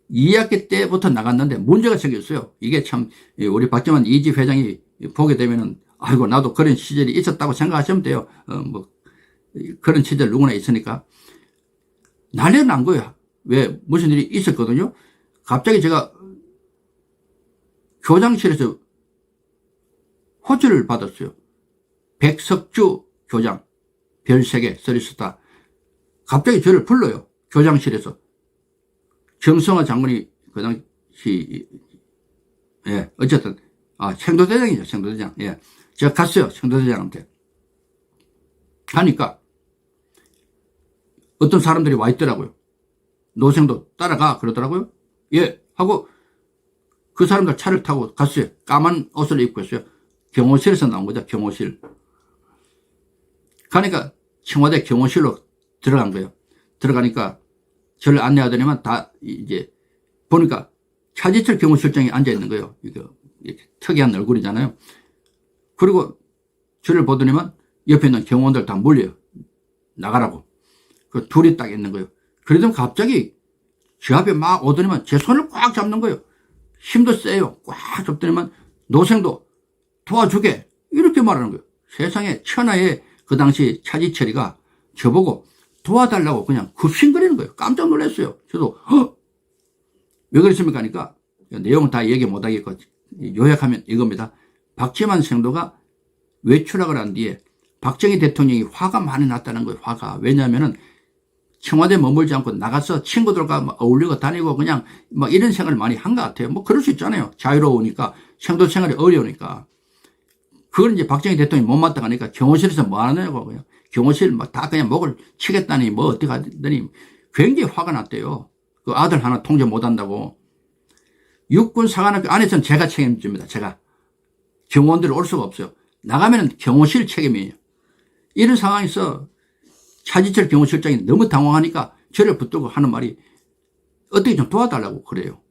2학기 때부터 나갔는데 문제가 생겼어요. 이게 참 우리 박지만 이지 회장이 보게 되면은 아이고 나도 그런 시절이 있었다고 생각하시면 돼요. 그런 시절 누구나 있으니까. 난리가 난 거예요. 왜 무슨 일이 있었거든요. 갑자기 제가 교장실에서 호출을 받았어요. 백석주 교장 별 3개 써있었다. 갑자기 저를 불러요. 교장실에서. 정성화 장군이 그 당시 어쨌든 생도대장이죠. 생도대장. 예. 제가 갔어요. 생도대장한테. 가니까 어떤 사람들이 와 있더라고요. 노생도 따라가 그러더라고요. 예 하고 그 사람들 차를 타고 갔어요. 까만 옷을 입고 있어요. 경호실에서 나온 거죠. 경호실. 그러니까 청와대 경호실로 들어간 거예요. 들어가니까 저를 안내하더니만 다 이제 보니까 차지철 경호실장이 앉아 있는 거예요. 이거 이렇게 특이한 얼굴이잖아요. 그리고 저를 보더니만 옆에 있는 경호원들 다 몰려요. 나가라고. 그 둘이 딱 있는 거예요. 그러더니 갑자기 제 앞에 막 오더니만 제 손을 꽉 잡는 거예요. 힘도 세요. 꽉 잡더니만 노생도 도와주게 이렇게 말하는 거예요. 세상에 천하의 그 당시 차지철이가 저보고 도와달라고 그냥 급신거리는 거예요. 깜짝 놀랐어요. 저도 왜 그랬습니까 하니까 내용은 다 얘기 못하겠고 요약하면 이겁니다. 박지만 생도가 외출학을 한 뒤에 박정희 대통령이 화가 많이 났다는 거예요. 화가. 왜냐하면은 청와대에 머물지 않고 나가서 친구들과 어울리고 다니고 그냥 막 이런 생활을 많이 한 것 같아요. 뭐 그럴 수 있잖아요. 자유로우니까 생도 생활이 어려우니까. 그걸 이제 박정희 대통령이 못 마땅하니까 경호실에서 뭐 하느냐고 그냥 경호실 막 다 그냥 목을 치겠다니 뭐 어떻게 하더니 굉장히 화가 났대요. 그 아들 하나 통제 못 한다고. 육군 사관학교 안에서는 제가 책임집니다. 제가. 경호원들이 올 수가 없어요. 나가면 경호실 책임이에요. 이런 상황에서 차지철 경호실장이 너무 당황하니까 저를 붙들고 하는 말이 어떻게 좀 도와달라고 그래요.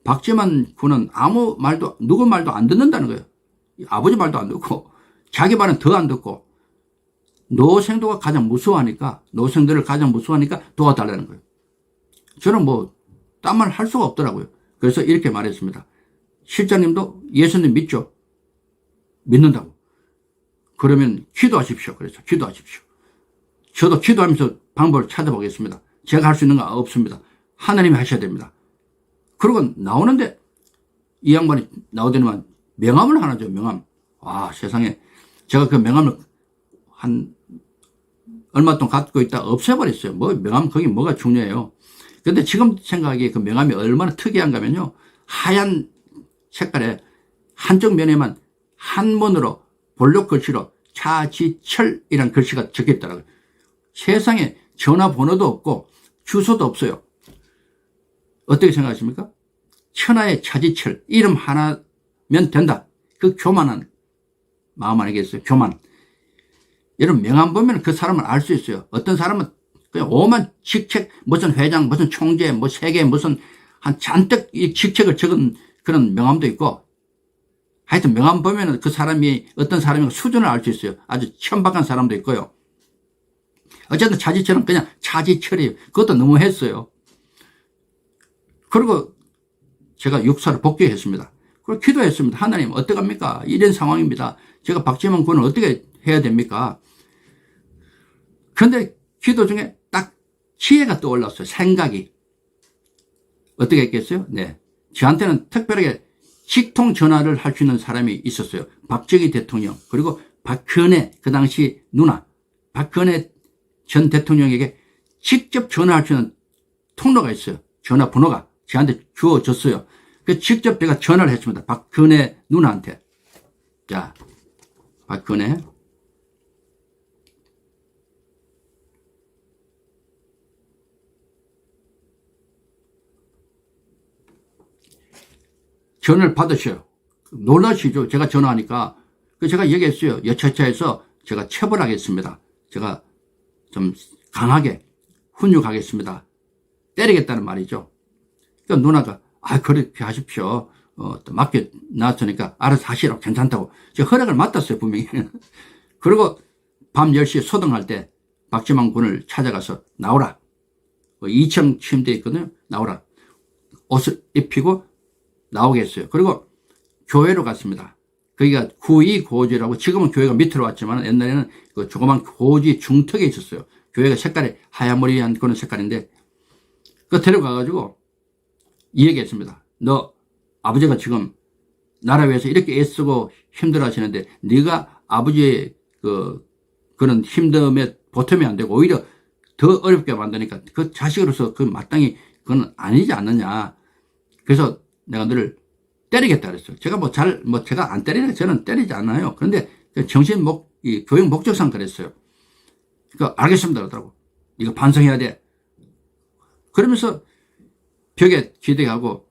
박지만 군은 아무 말도 누구 말도 안 듣는다는 거예요. 아버지 말도 안 듣고 자기 말은 더 안 듣고 노생도가 가장 무서워하니까 노생들을 가장 무서워하니까 도와달라는 거예요. 저는 뭐 딴 말 할 수가 없더라고요. 그래서 이렇게 말했습니다. 실장님도 예수님 믿죠? 믿는다고. 그러면 기도하십시오. 그래서 기도하십시오. 저도 기도하면서 방법을 찾아보겠습니다. 제가 할 수 있는 거 없습니다. 하나님이 하셔야 됩니다. 그러고 나오는데 이 양반이 나오더니만 명함을 하나 줘. 명함. 와 세상에 제가 그 명함을 한 얼마 동안 갖고 있다 없애버렸어요. 뭐 명함 거기 뭐가 중요해요. 근데 지금 생각하기에 그 명함이 얼마나 특이한가 하면요. 하얀 색깔에 한쪽 면에만 한문으로 볼록 글씨로 차지철이라는 글씨가 적혀 있더라고요. 세상에 전화번호도 없고 주소도 없어요. 어떻게 생각하십니까? 천하의 차지철 이름 하나면 된다. 그 교만한 마음 아니겠어요? 교만. 이런 명함 보면 그 사람을 알 수 있어요. 어떤 사람은 그냥 오만 직책 무슨 회장 무슨 총재 뭐 세계 무슨 한 잔뜩 이 직책을 적은 그런 명함도 있고 하여튼 명함 보면 그 사람이 어떤 사람이 수준을 알 수 있어요. 아주 천박한 사람도 있고요. 어쨌든 차지철은 그냥 차지철이에요. 그것도 너무 했어요. 그리고 제가 육사를 복귀했습니다. 그리고 기도했습니다. 하나님 어떡합니까? 이런 상황입니다. 제가 박지만 군을 어떻게 해야 됩니까? 그런데 기도 중에 딱 지혜가 떠올랐어요. 생각이. 어떻게 했겠어요? 네. 저한테는 특별하게 직통 전화를 할 수 있는 사람이 있었어요. 박정희 대통령 그리고 박근혜 그 당시 누나 박근혜 전 대통령에게 직접 전화할 수 있는 통로가 있어요. 전화번호가 저한테 주어졌어요. 그 직접 제가 전화를 했습니다. 박근혜 누나한테. 자, 박근혜. 전화를 받으셔요. 놀라시죠? 제가 전화하니까. 제가 얘기했어요. 여차차해서 제가 처벌하겠습니다. 제가 좀 강하게 훈육하겠습니다. 때리겠다는 말이죠. 그러니까 누나가 그렇게 하십시오. 또 맡겨놨으니까 알아서 하시라고 괜찮다고. 제가 허락을 맡았어요. 분명히. 그리고 밤 10시에 소등할 때 박지만 군을 찾아가서 나오라. 2층 침대에 있거든요. 나오라. 옷을 입히고 나오게 했어요. 그리고 교회로 갔습니다. 거기가 구이고지라고 지금은 교회가 밑으로 왔지만 옛날에는 그 조그만 고지 중턱에 있었어요. 교회가 색깔이 하얀머리한 그런 색깔인데 그 데려가가지고 이 얘기했습니다. 너 아버지가 지금 나라 위해서 이렇게 애쓰고 힘들어 하시는데 네가 아버지의 그런 힘듦에 보탬이 안 되고 오히려 더 어렵게 만드니까 그 자식으로서 그 마땅히 그건 아니지 않느냐. 그래서 내가 너를 때리겠다 그랬어요. 제가 제가 안 때리는 저는 때리지 않아요. 그런데 이 교육 목적상 그랬어요. 그러니까 알겠습니다 그러더라고. 이거 반성해야 돼. 그러면서 벽에 기대하고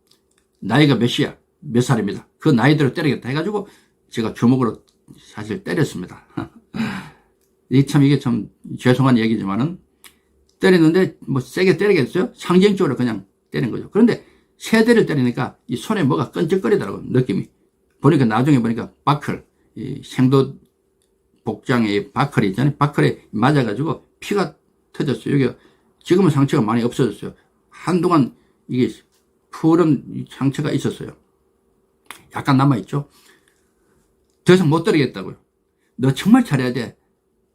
나이가 몇 살입니다. 그 나이대로 때리겠다 해가지고 제가 주먹으로 사실 때렸습니다. 이게 참 죄송한 얘기지만은 때리는데 뭐 세게 때리겠어요? 상징적으로 그냥 때린 거죠. 그런데 세 대를 때리니까 이 손에 뭐가 끈적거리더라고요. 느낌이. 보니까 나중에 보니까 바클, 이 생도 복장의 바클이 있잖아요. 바클에 맞아가지고 피가 터졌어요. 여기 지금은 상처가 많이 없어졌어요. 한동안 이게 푸른 상처가 있었어요. 약간 남아있죠. 더 이상 못 때리겠다고요. 너 정말 잘해야 돼.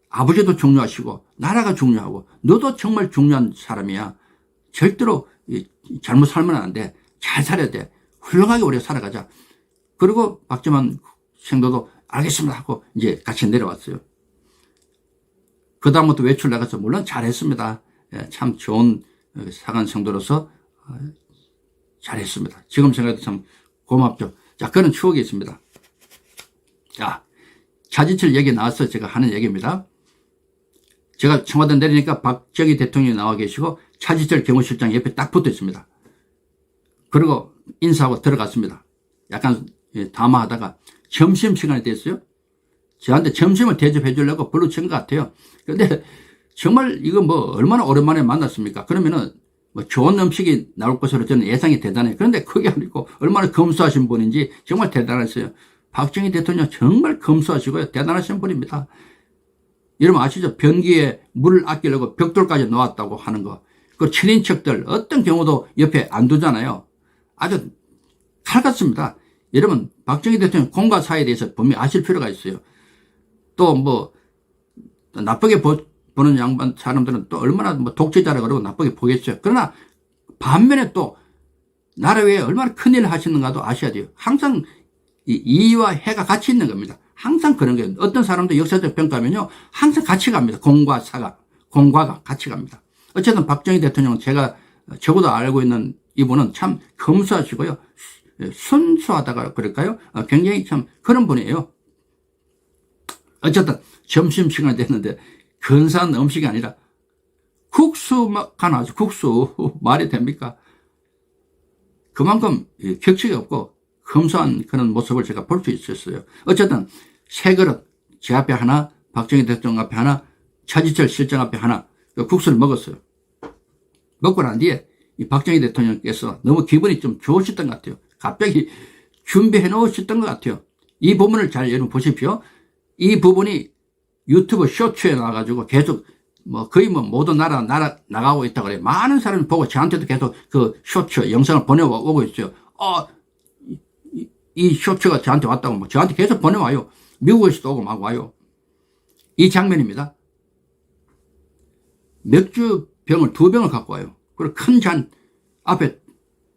아버지도 중요하시고 나라가 중요하고 너도 정말 중요한 사람이야. 절대로 잘못 살면 안 돼. 잘 살아야 돼. 훌륭하게 우리가 살아가자. 그리고 박재만 생도도 알겠습니다 하고 이제 같이 내려왔어요. 그 다음부터 외출 나가서 물론 잘했습니다. 참 좋은 사관 성도로서 잘했습니다. 지금 생각해도 참 고맙죠. 자, 그런 추억이 있습니다. 자, 차지철 얘기 나와서 제가 하는 얘기입니다. 제가 청와대 내리니까 박정희 대통령이 나와 계시고 차지철 경호실장 옆에 딱 붙어 있습니다. 그리고 인사하고 들어갔습니다. 약간 담화하다가 점심시간이 됐어요. 저한테 점심을 대접해 주려고 불러친 것 같아요. 그런데 정말 이거 뭐 얼마나 오랜만에 만났습니까? 그러면은 뭐 좋은 음식이 나올 것으로 저는 예상이 대단해요. 그런데 그게 아니고 얼마나 검소하신 분인지 정말 대단했어요. 박정희 대통령 정말 검소하시고요. 대단하신 분입니다. 여러분 아시죠? 변기에 물을 아끼려고 벽돌까지 놓았다고 하는 거. 그 친인척들 어떤 경우도 옆에 안 두잖아요. 아주 칼같습니다. 여러분 박정희 대통령 공과 사에 대해서 분명히 아실 필요가 있어요. 또 뭐 나쁘게 보는 양반 사람들은 또 얼마나 뭐 독재자라 그러고 나쁘게 보겠어요. 그러나 반면에 또 나라 위에 얼마나 큰일을 하시는가도 아셔야 돼요. 항상 이와 해가 같이 있는 겁니다. 항상 그런 거예요. 어떤 사람도 역사적 평가하면요 항상 같이 갑니다. 공과 사가, 공과가 같이 갑니다. 어쨌든 박정희 대통령은 제가 적어도 알고 있는 이분은 참 검소하시고요. 순수하다가 그럴까요? 굉장히 참 그런 분이에요. 어쨌든 점심시간이 됐는데 근사한 음식이 아니라 국수가 나와서 국수 말이 됩니까? 그만큼 격식이 없고 검소한 그런 모습을 제가 볼 수 있었어요. 어쨌든 세 그릇 제 앞에 하나, 박정희 대통령 앞에 하나, 차지철 실장 앞에 하나 국수를 먹었어요. 먹고 난 뒤에 이 박정희 대통령께서 너무 기분이 좀 좋으셨던 것 같아요. 갑자기 준비해 놓으셨던 것 같아요. 이 부분을 잘 여러분 보십시오. 이 부분이 유튜브 쇼츠에 나와가지고 계속 뭐 거의 뭐 모든 나라 나가고 있다 그래요. 많은 사람이 보고 저한테도 계속 그 쇼츠 영상을 보내오고 있어요. 이 쇼츠가 저한테 왔다고 뭐 저한테 계속 보내와요. 미국에서도 오고 막 와요. 이 장면입니다. 맥주병을 2병을 갖고 와요. 그리고 큰 잔 앞에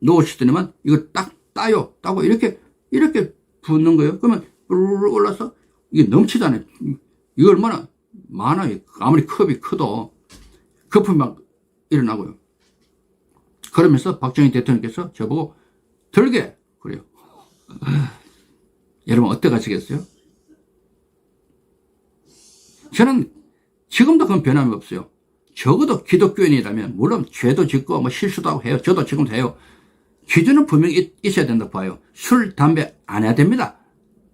놓으시더니만 이거 딱 따요. 따고 이렇게 붓는 거예요. 그러면 뿔 올라서 이게 넘치잖아요. 이거 얼마나 많아요. 아무리 컵이 커도 거품이 막 일어나고요. 그러면서 박정희 대통령께서 저보고 들게 그래요. 여러분 어떻게 하시겠어요? 저는 지금도 그건 변함이 없어요. 적어도 기독교인이라면 물론 죄도 짓고 뭐 실수도 하고 해요. 저도 지금도 해요. 기준은 분명히 있어야 된다고 봐요. 술, 담배 안 해야 됩니다.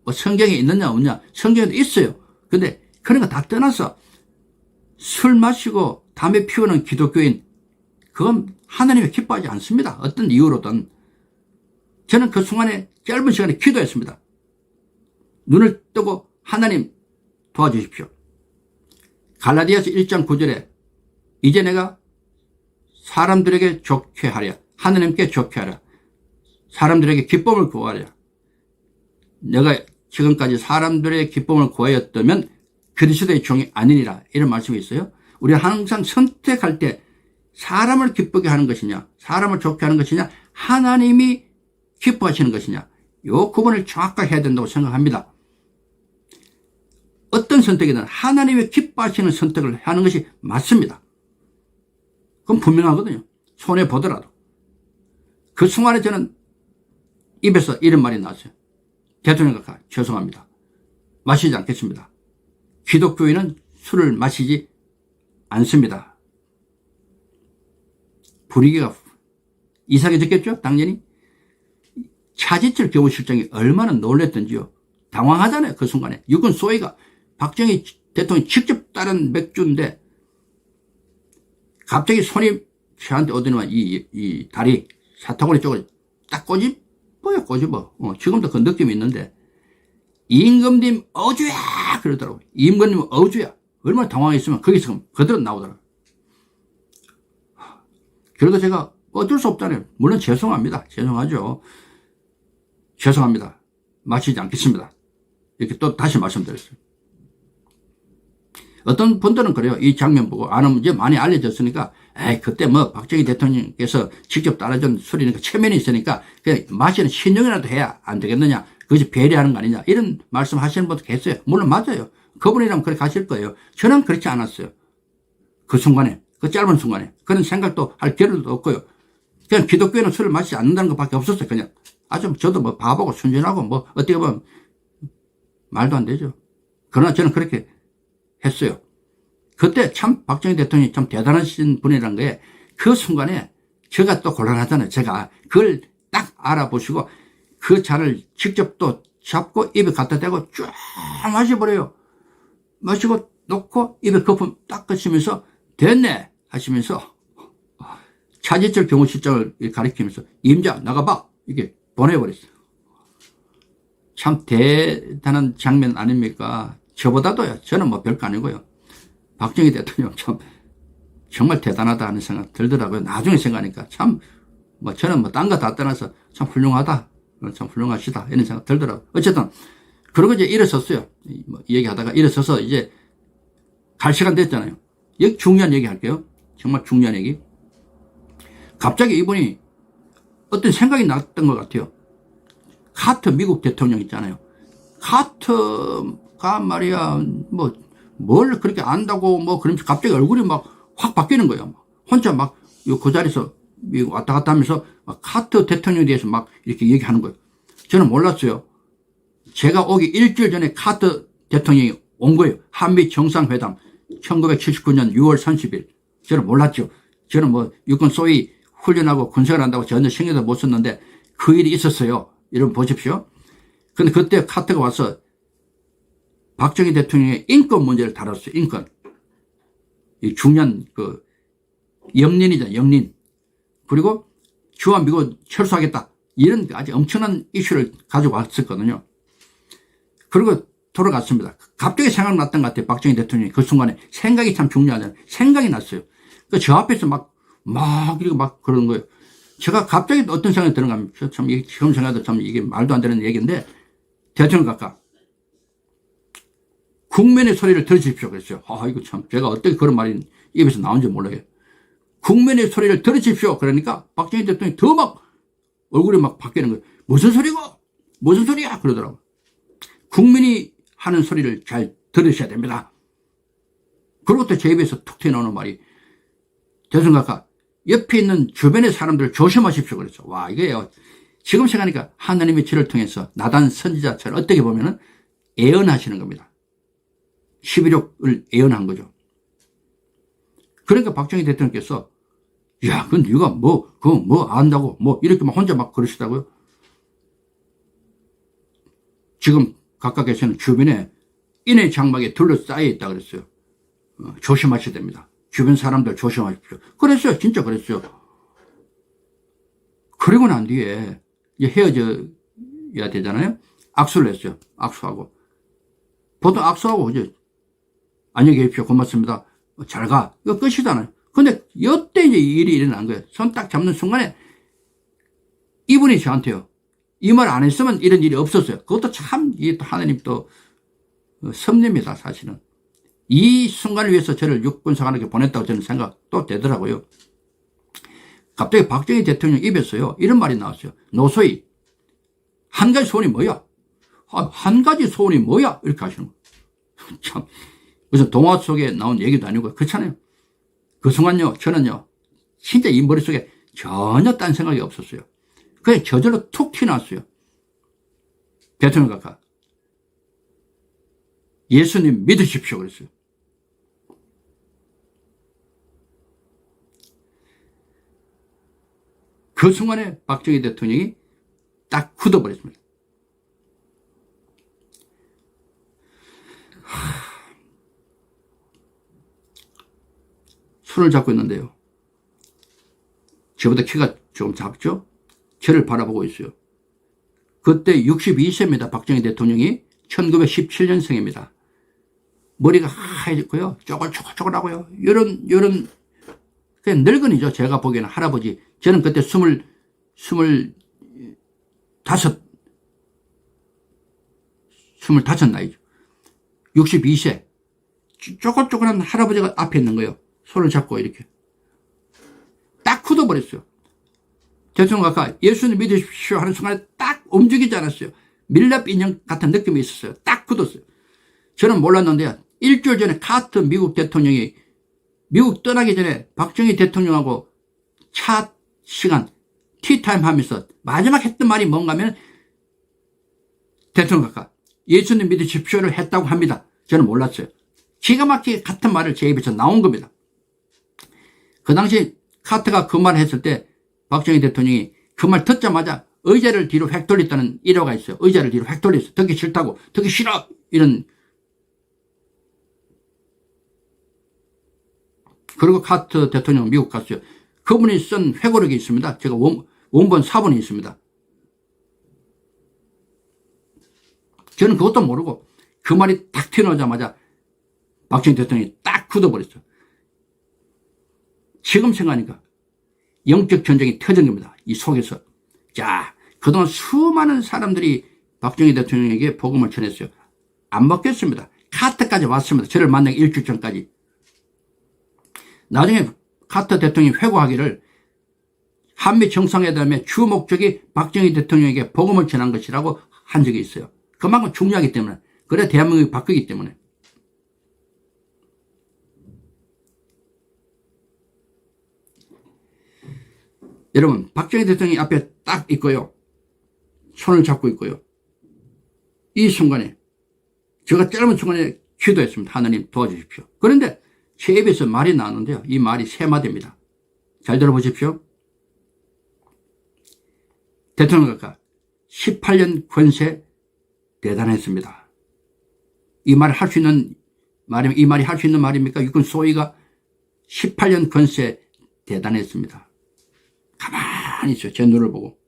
뭐 성경에 있느냐 없느냐 성경에도 있어요. 근데 그런 거 다 떠나서 술 마시고 담배 피우는 기독교인 그건 하나님이 기뻐하지 않습니다. 어떤 이유로든. 저는 그 순간에 짧은 시간에 기도했습니다. 눈을 뜨고 하나님 도와주십시오. 갈라디아서 1장 9절에 이제 내가 사람들에게 좋게 하랴 하나님께 좋게 하랴 사람들에게 기쁨을 구하랴. 내가 지금까지 사람들의 기쁨을 구하였다면 그리스도의 종이 아니니라 이런 말씀이 있어요. 우리가 항상 선택할 때 사람을 기쁘게 하는 것이냐 사람을 좋게 하는 것이냐 하나님이 기뻐하시는 것이냐 요 구분을 정확하게 해야 된다고 생각합니다. 어떤 선택이든 하나님이 기뻐하시는 선택을 하는 것이 맞습니다. 그건 분명하거든요. 손해보더라도. 그 순간에 저는 입에서 이런 말이 나왔어요. 대통령과 죄송합니다. 마시지 않겠습니다. 기독교인은 술을 마시지 않습니다. 분위기가 이상해졌겠죠? 당연히. 차지철 경호실장이 얼마나 놀랬던지요. 당황하잖아요. 그 순간에. 육군 소위가 박정희 대통령이 직접 따른 맥주인데 갑자기 손이 저한테 오더니만 이 다리 사타구니 쪽을 딱 꼬집어. 지금도 그 느낌이 있는데 임금님 어주야 그러더라고요. 임금님 어주야. 얼마나 당황했으면 거기서 그대로 나오더라고요. 그래도 제가 어쩔 수 없잖아요. 물론 죄송합니다. 죄송하죠. 죄송합니다. 마치지 않겠습니다. 이렇게 또 다시 말씀드렸어요. 어떤 분들은 그래요. 이 장면 보고 아는 이제 많이 알려졌으니까 에이 그때 뭐 박정희 대통령께서 직접 따라준 술이니까 체면이 있으니까 그냥 마시는 신용이라도 해야 안 되겠느냐. 그것이 배려하는 거 아니냐. 이런 말씀 하시는 분도 계세요. 물론 맞아요. 그분이라면 그렇게 하실 거예요. 저는 그렇지 않았어요. 그 순간에 그 짧은 순간에 그런 생각도 할 겨를도 없고요. 그냥 기독교는 술을 마시지 않는다는 것밖에 없었어요. 그냥 아주 저도 뭐 바보고 순진하고 뭐 어떻게 보면 말도 안 되죠. 그러나 저는 그렇게 했어요. 그때 참 박정희 대통령이 참 대단하신 분이라는 거에 그 순간에 제가 또 곤란하잖아요. 제가 그걸 딱 알아보시고 그 잔을 직접 또 잡고 입에 갖다 대고 쫙 마셔버려요. 마시고 놓고 입에 거품 딱 거치면서 됐네 하시면서 차지철 경호실장을 가리키면서 임자 나가봐 이게 보내버렸어요. 참 대단한 장면 아닙니까? 저보다도요. 저는 뭐 별거 아니고요. 박정희 대통령 참 정말 대단하다 하는 생각 들더라고요. 나중에 생각하니까 참 뭐 저는 뭐 딴 거 다 떠나서 참 훌륭하다. 참 훌륭하시다. 이런 생각 들더라고요. 어쨌든 그러고 이제 일어섰어요. 뭐 얘기하다가 일어서서 이제 갈 시간 됐잖아요. 여기 중요한 얘기 할게요. 정말 중요한 얘기. 갑자기 이분이 어떤 생각이 났던 것 같아요. 카터 미국 대통령 있잖아요. 카터가 말이야 뭘 그렇게 안다고 뭐 그러면서 갑자기 얼굴이 막 확 바뀌는 거예요. 혼자 막 그 자리에서 미국 왔다 갔다 하면서 막 카터 대통령에 대해서 막 이렇게 얘기하는 거예요. 저는 몰랐어요. 제가 오기 일주일 전에 카터 대통령이 온 거예요. 한미 정상회담 1979년 6월 30일. 저는 몰랐죠. 저는 뭐 육군 소위 훈련하고 군생활 한다고 전혀 신경도 못 썼는데 그 일이 있었어요. 여러분 보십시오. 근데 그때 카터가 와서 박정희 대통령의 인권 문제를 다뤘어요. 인권. 이 중요한 그 영린이잖아요. 영린. 그리고 주한미군 철수하겠다. 이런 아주 엄청난 이슈를 가지고 왔었거든요. 그리고 돌아갔습니다. 갑자기 생각났던 것 같아요. 박정희 대통령이 그 순간에 생각이 참 중요하잖아요. 생각이 났어요. 그 저 앞에서 이렇게 막 그러는 거예요. 제가 갑자기 어떤 생각이 드는가 하면 참 지금 생각해도 참 이게 말도 안 되는 얘기인데 대통령 각각 국민의 소리를 들으십시오 그랬어요. 이거 참 제가 어떻게 그런 말이 입에서 나온지 몰라요. 국민의 소리를 들으십시오. 그러니까 박정희 대통령이 더 막 얼굴이 막 바뀌는 거예요. 무슨 소리고? 무슨 소리야? 그러더라고요. 국민이 하는 소리를 잘 들으셔야 됩니다. 그리고 또 제 입에서 툭 튀어나오는 말이 대통령 각각 옆에 있는 주변의 사람들을 조심하십시오. 그랬죠. 와, 이게요. 지금 생각하니까 하나님의 지를 통해서 나단 선지자처럼 어떻게 보면은 예언하시는 겁니다. 11.6을 예언한 거죠. 그러니까 박정희 대통령께서 야, 근데 네가 뭐 안다고 이렇게 막 혼자 막 그러시다고요. 지금 각각에서는 주변에 인의 장막에 둘러싸여 있다 그랬어요. 조심하셔야 됩니다. 주변 사람들 조심하십시오. 그랬어요. 진짜 그랬어요. 그리고 난 뒤에 이제 헤어져야 되잖아요. 악수를 했어요. 악수하고. 보통 악수하고 이제 안녕히 계십시오. 고맙습니다. 잘 가. 이거 끝이잖아요. 근데 이때 이제 이 일이 일어난 거예요. 손 딱 잡는 순간에 이분이 저한테요. 이 말 안 했으면 이런 일이 없었어요. 그것도 참, 이게 또 하나님 또 섭리입니다, 사실은. 이 순간을 위해서 저를 육군사관학교 보냈다고 저는 생각 또 되더라고요. 갑자기 박정희 대통령 입에서요, 이런 말이 나왔어요. 노소희, 한 가지 소원이 뭐야? 한 가지 소원이 뭐야? 이렇게 하시는 거예요. 참, 무슨 동화 속에 나온 얘기도 아니고, 그렇잖아요. 그 순간요, 저는요, 진짜 이 머릿속에 전혀 딴 생각이 없었어요. 그냥 저절로 툭 튀어나왔어요. 대통령 각하. 예수님 믿으십시오. 그랬어요. 그 순간에 박정희 대통령이 딱 굳어버렸습니다. 손을 잡고 있는데요. 저보다 키가 좀 작죠? 저를 바라보고 있어요. 그때 62세입니다. 박정희 대통령이 1917년생입니다. 머리가 하얘졌고요. 쪼글쪼글쪼글하고요. 요런 그냥 늙은이죠. 제가 보기에는 할아버지. 저는 그때 25 나이죠. 62세. 쪼글쪼글한 할아버지가 앞에 있는 거예요. 손을 잡고 이렇게. 딱 굳어버렸어요. 대통령 아까 예수님 믿으십시오 하는 순간에 딱 움직이지 않았어요. 밀랍 인형 같은 느낌이 있었어요. 딱 굳었어요. 저는 몰랐는데요. 일주일 전에 카터 미국 대통령이 미국 떠나기 전에 박정희 대통령하고 차 시간 티타임 하면서 마지막 했던 말이 뭔가 하면 대통령 아까 예수님 믿으십시오를 했다고 합니다. 저는 몰랐어요. 기가 막히게 같은 말을 제 입에서 나온 겁니다. 그 당시 카터가 그 말을 했을 때 박정희 대통령이 그 말 듣자마자 의자를 뒤로 획 돌렸다는 일화가 있어요. 의자를 뒤로 획 돌렸어요. 듣기 싫다고. 듣기 싫어. 이런. 그리고 카터 대통령 미국 갔어요. 그분이 쓴 회고록이 있습니다. 제가 원본 사본이 있습니다. 저는 그것도 모르고 그 말이 딱 튀어나오자마자 박정희 대통령이 딱 굳어버렸어요. 지금 생각하니까 영적 전쟁이 터진 겁니다. 이 속에서. 자, 그동안 수많은 사람들이 박정희 대통령에게 복음을 전했어요. 안 먹겠습니다. 카터까지 왔습니다. 저를 만나기 일주일 전까지. 나중에 카터 대통령이 회고하기를 한미 정상회담의 주 목적이 박정희 대통령에게 복음을 전한 것이라고 한 적이 있어요. 그만큼 중요하기 때문에. 그래 대한민국이 바뀌기 때문에. 여러분, 박정희 대통령이 앞에 딱 있고요. 손을 잡고 있고요. 이 순간에 제가 짧은 순간에 기도했습니다. 하나님 도와주십시오. 그런데 제 입에서 말이 나왔는데요. 이 말이 세 마디입니다. 잘 들어보십시오. 대통령과 18년 권세 대단했습니다. 이 말을 할 수 있는 말이, 이 말이 할 수 있는 말입니까? 육군 소위가 18년 권세 대단했습니다. 가만히 있어요. 제 눈을 보고.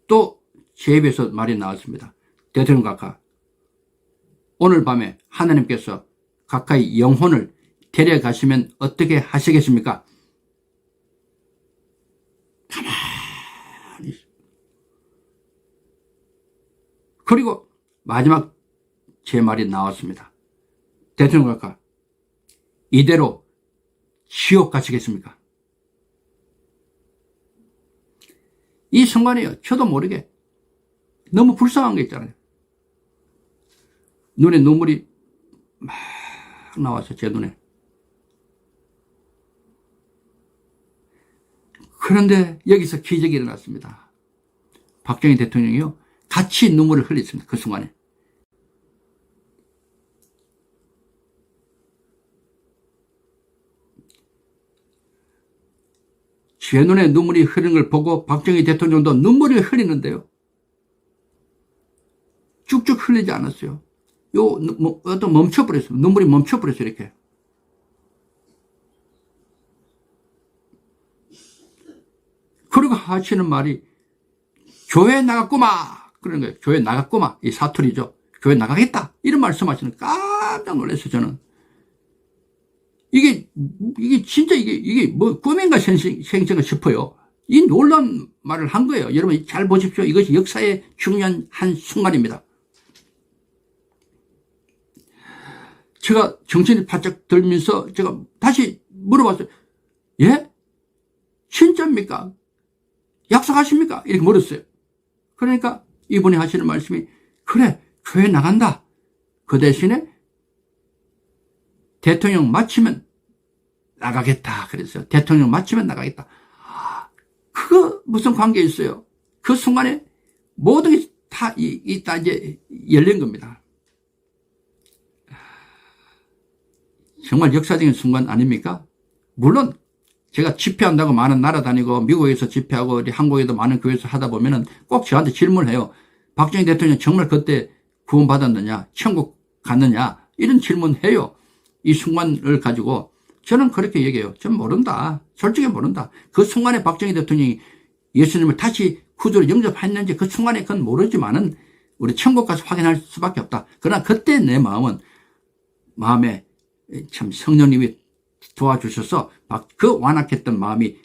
또 제 입에서 말이 나왔습니다. 대통령 각하, 오늘 밤에 하나님께서 가까이 영혼을 데려가시면 어떻게 하시겠습니까? 가만히 있어요. 그리고 마지막 제 말이 나왔습니다. 대통령 각하, 이대로 지옥 가시겠습니까? 이 순간에요. 저도 모르게 너무 불쌍한 게 있잖아요. 눈에 눈물이 막 나왔어요. 제 눈에. 그런데 여기서 기적이 일어났습니다. 박정희 대통령이요. 같이 눈물을 흘렸습니다. 그 순간에. 제 눈에 눈물이 흐르는 걸 보고 박정희 대통령도 눈물을 흘리는데요. 쭉쭉 흘리지 않았어요. 어떤 멈춰버렸어요. 눈물이 멈춰버렸어요. 이렇게. 그리고 하시는 말이 교회 나갔구마. 그러는 거예요. 교회 나갔구마. 이 사투리죠. 교회 나가겠다. 이런 말씀하시는 깜짝 놀랐어요. 저는. 이게 진짜 이게 뭐 꿈인가 생생가 싶어요. 이 놀라운 말을 한 거예요. 여러분 잘 보십시오. 이것이 역사의 중요한 한 순간입니다. 제가 정신이 바짝 들면서 제가 다시 물어봤어요. 예? 진짜입니까? 약속하십니까? 이렇게 물었어요. 그러니까 이분이 하시는 말씀이 그래 교회 나간다. 그 대신에 대통령 마치면 나가겠다 그랬어요. 대통령 마치면 나가겠다. 그거 무슨 관계 있어요? 그 순간에 모든 게 다 이제 열린 겁니다. 정말 역사적인 순간 아닙니까? 물론 제가 집회한다고 많은 나라 다니고 미국에서 집회하고 우리 한국에도 많은 교회에서 하다 보면은 꼭 저한테 질문해요. 박정희 대통령 정말 그때 구원받았느냐? 천국 갔느냐? 이런 질문해요. 이 순간을 가지고 저는 그렇게 얘기해요. 전 모른다. 솔직히 모른다. 그 순간에 박정희 대통령이 예수님을 다시 구주로 영접했는지 그 순간에 그건 모르지만은 우리 천국 가서 확인할 수밖에 없다. 그러나 그때 내 마음에 참 성령님이 도와주셔서 그 완악했던 마음이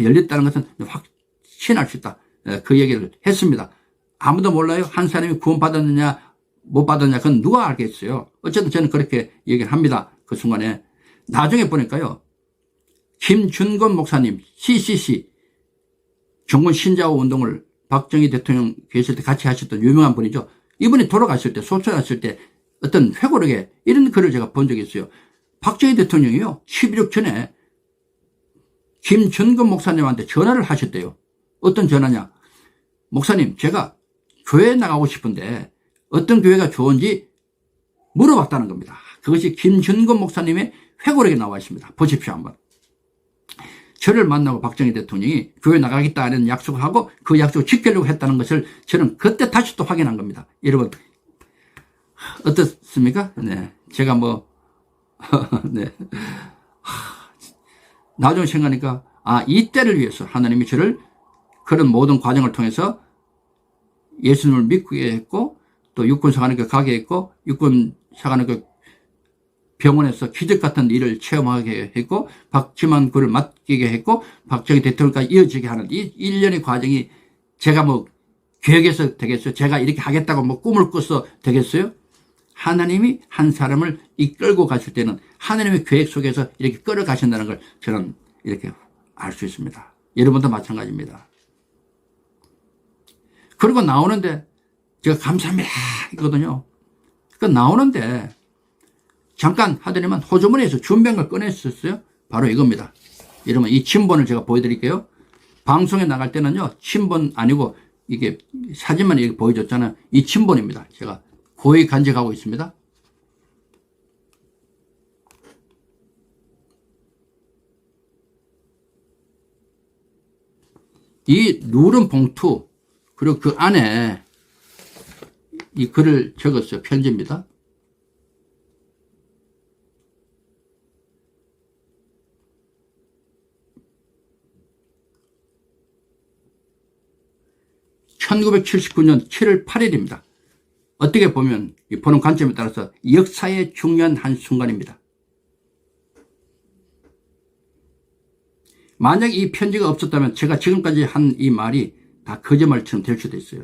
열렸다는 것은 확신할 수 있다. 그 얘기를 했습니다. 아무도 몰라요. 한 사람이 구원받았느냐 못 받았느냐 그건 누가 알겠어요. 어쨌든 저는 그렇게 얘기를 합니다. 그 순간에. 나중에 보니까요. 김준건 목사님 CCC 정권 신자호 운동을 박정희 대통령 계실 때 같이 하셨던 유명한 분이죠. 이분이 돌아갔을 때 소천했을 때 어떤 회고록에 이런 글을 제가 본 적이 있어요. 박정희 대통령이요 11억 전에 김준건 목사님한테 전화를 하셨대요. 어떤 전화냐. 목사님 제가 교회에 나가고 싶은데 어떤 교회가 좋은지 물어봤다는 겁니다. 그것이 김준건 목사님의 회고록에 나와 있습니다. 보십시오 한번. 저를 만나고 박정희 대통령이 교회 나가겠다는 약속을 하고 그 약속을 지키려고 했다는 것을 저는 그때 다시 또 확인한 겁니다. 여러분 어떻습니까? 네, 제가 네. 나중에 생각하니까 이때를 위해서 하나님이 저를 그런 모든 과정을 통해서 예수님을 믿게 했고 또 육군사관학교 가게 했고 육군사관학교 병원에서 기적 같은 일을 체험하게 했고 박지만 군을 맡기게 했고 박정희 대통령까지 이어지게 하는 이 일련의 과정이 제가 계획해서 되겠어요? 제가 이렇게 하겠다고 꿈을 꿔서 되겠어요? 하나님이 한 사람을 이끌고 가실 때는 하나님의 계획 속에서 이렇게 끌어가신다는 걸 저는 이렇게 알 수 있습니다. 여러분도 마찬가지입니다. 그리고 나오는데 제가 감사합니다 이거든요. 나오는데 잠깐 하더니만 호주머니에서 준비한 걸 꺼냈었어요. 바로 이겁니다. 여러분 이 친본을 제가 보여드릴게요. 방송에 나갈 때는요 친본 아니고 이게 사진만 이렇게 보여줬잖아요. 이 친본입니다. 제가 고이 간직하고 있습니다. 이 누런 봉투 그리고 그 안에 이 글을 적었어요. 편지입니다. (1979년 7월 8일입니다) 어떻게 보면 보는 관점에 따라서 역사의 중요한 한순간입니다. 만약 이 편지가 없었다면 제가 지금까지 한 이 말이 다 거짓말처럼 될 수도 있어요.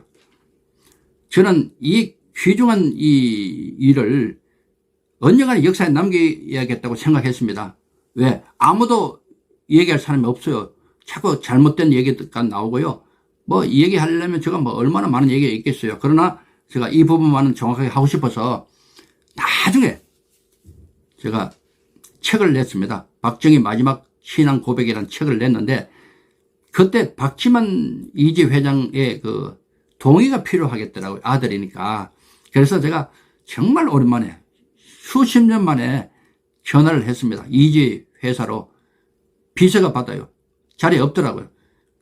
저는 이 귀중한 이 일을 언젠가는 역사에 남겨야겠다고 생각했습니다. 왜? 아무도 얘기할 사람이 없어요. 자꾸 잘못된 얘기가 나오고요. 이 얘기하려면 제가 얼마나 많은 얘기가 있겠어요. 그러나 제가 이 부분만은 정확하게 하고 싶어서 나중에 제가 책을 냈습니다. 박정희 마지막 신앙 고백이라는 책을 냈는데 그때 박지만 이지 회장의 그 동의가 필요하겠더라고요. 아들이니까. 그래서 제가 정말 오랜만에 수십 년 만에 전화를 했습니다. 이지 회사로 비서가 받아요. 자리에 없더라고요.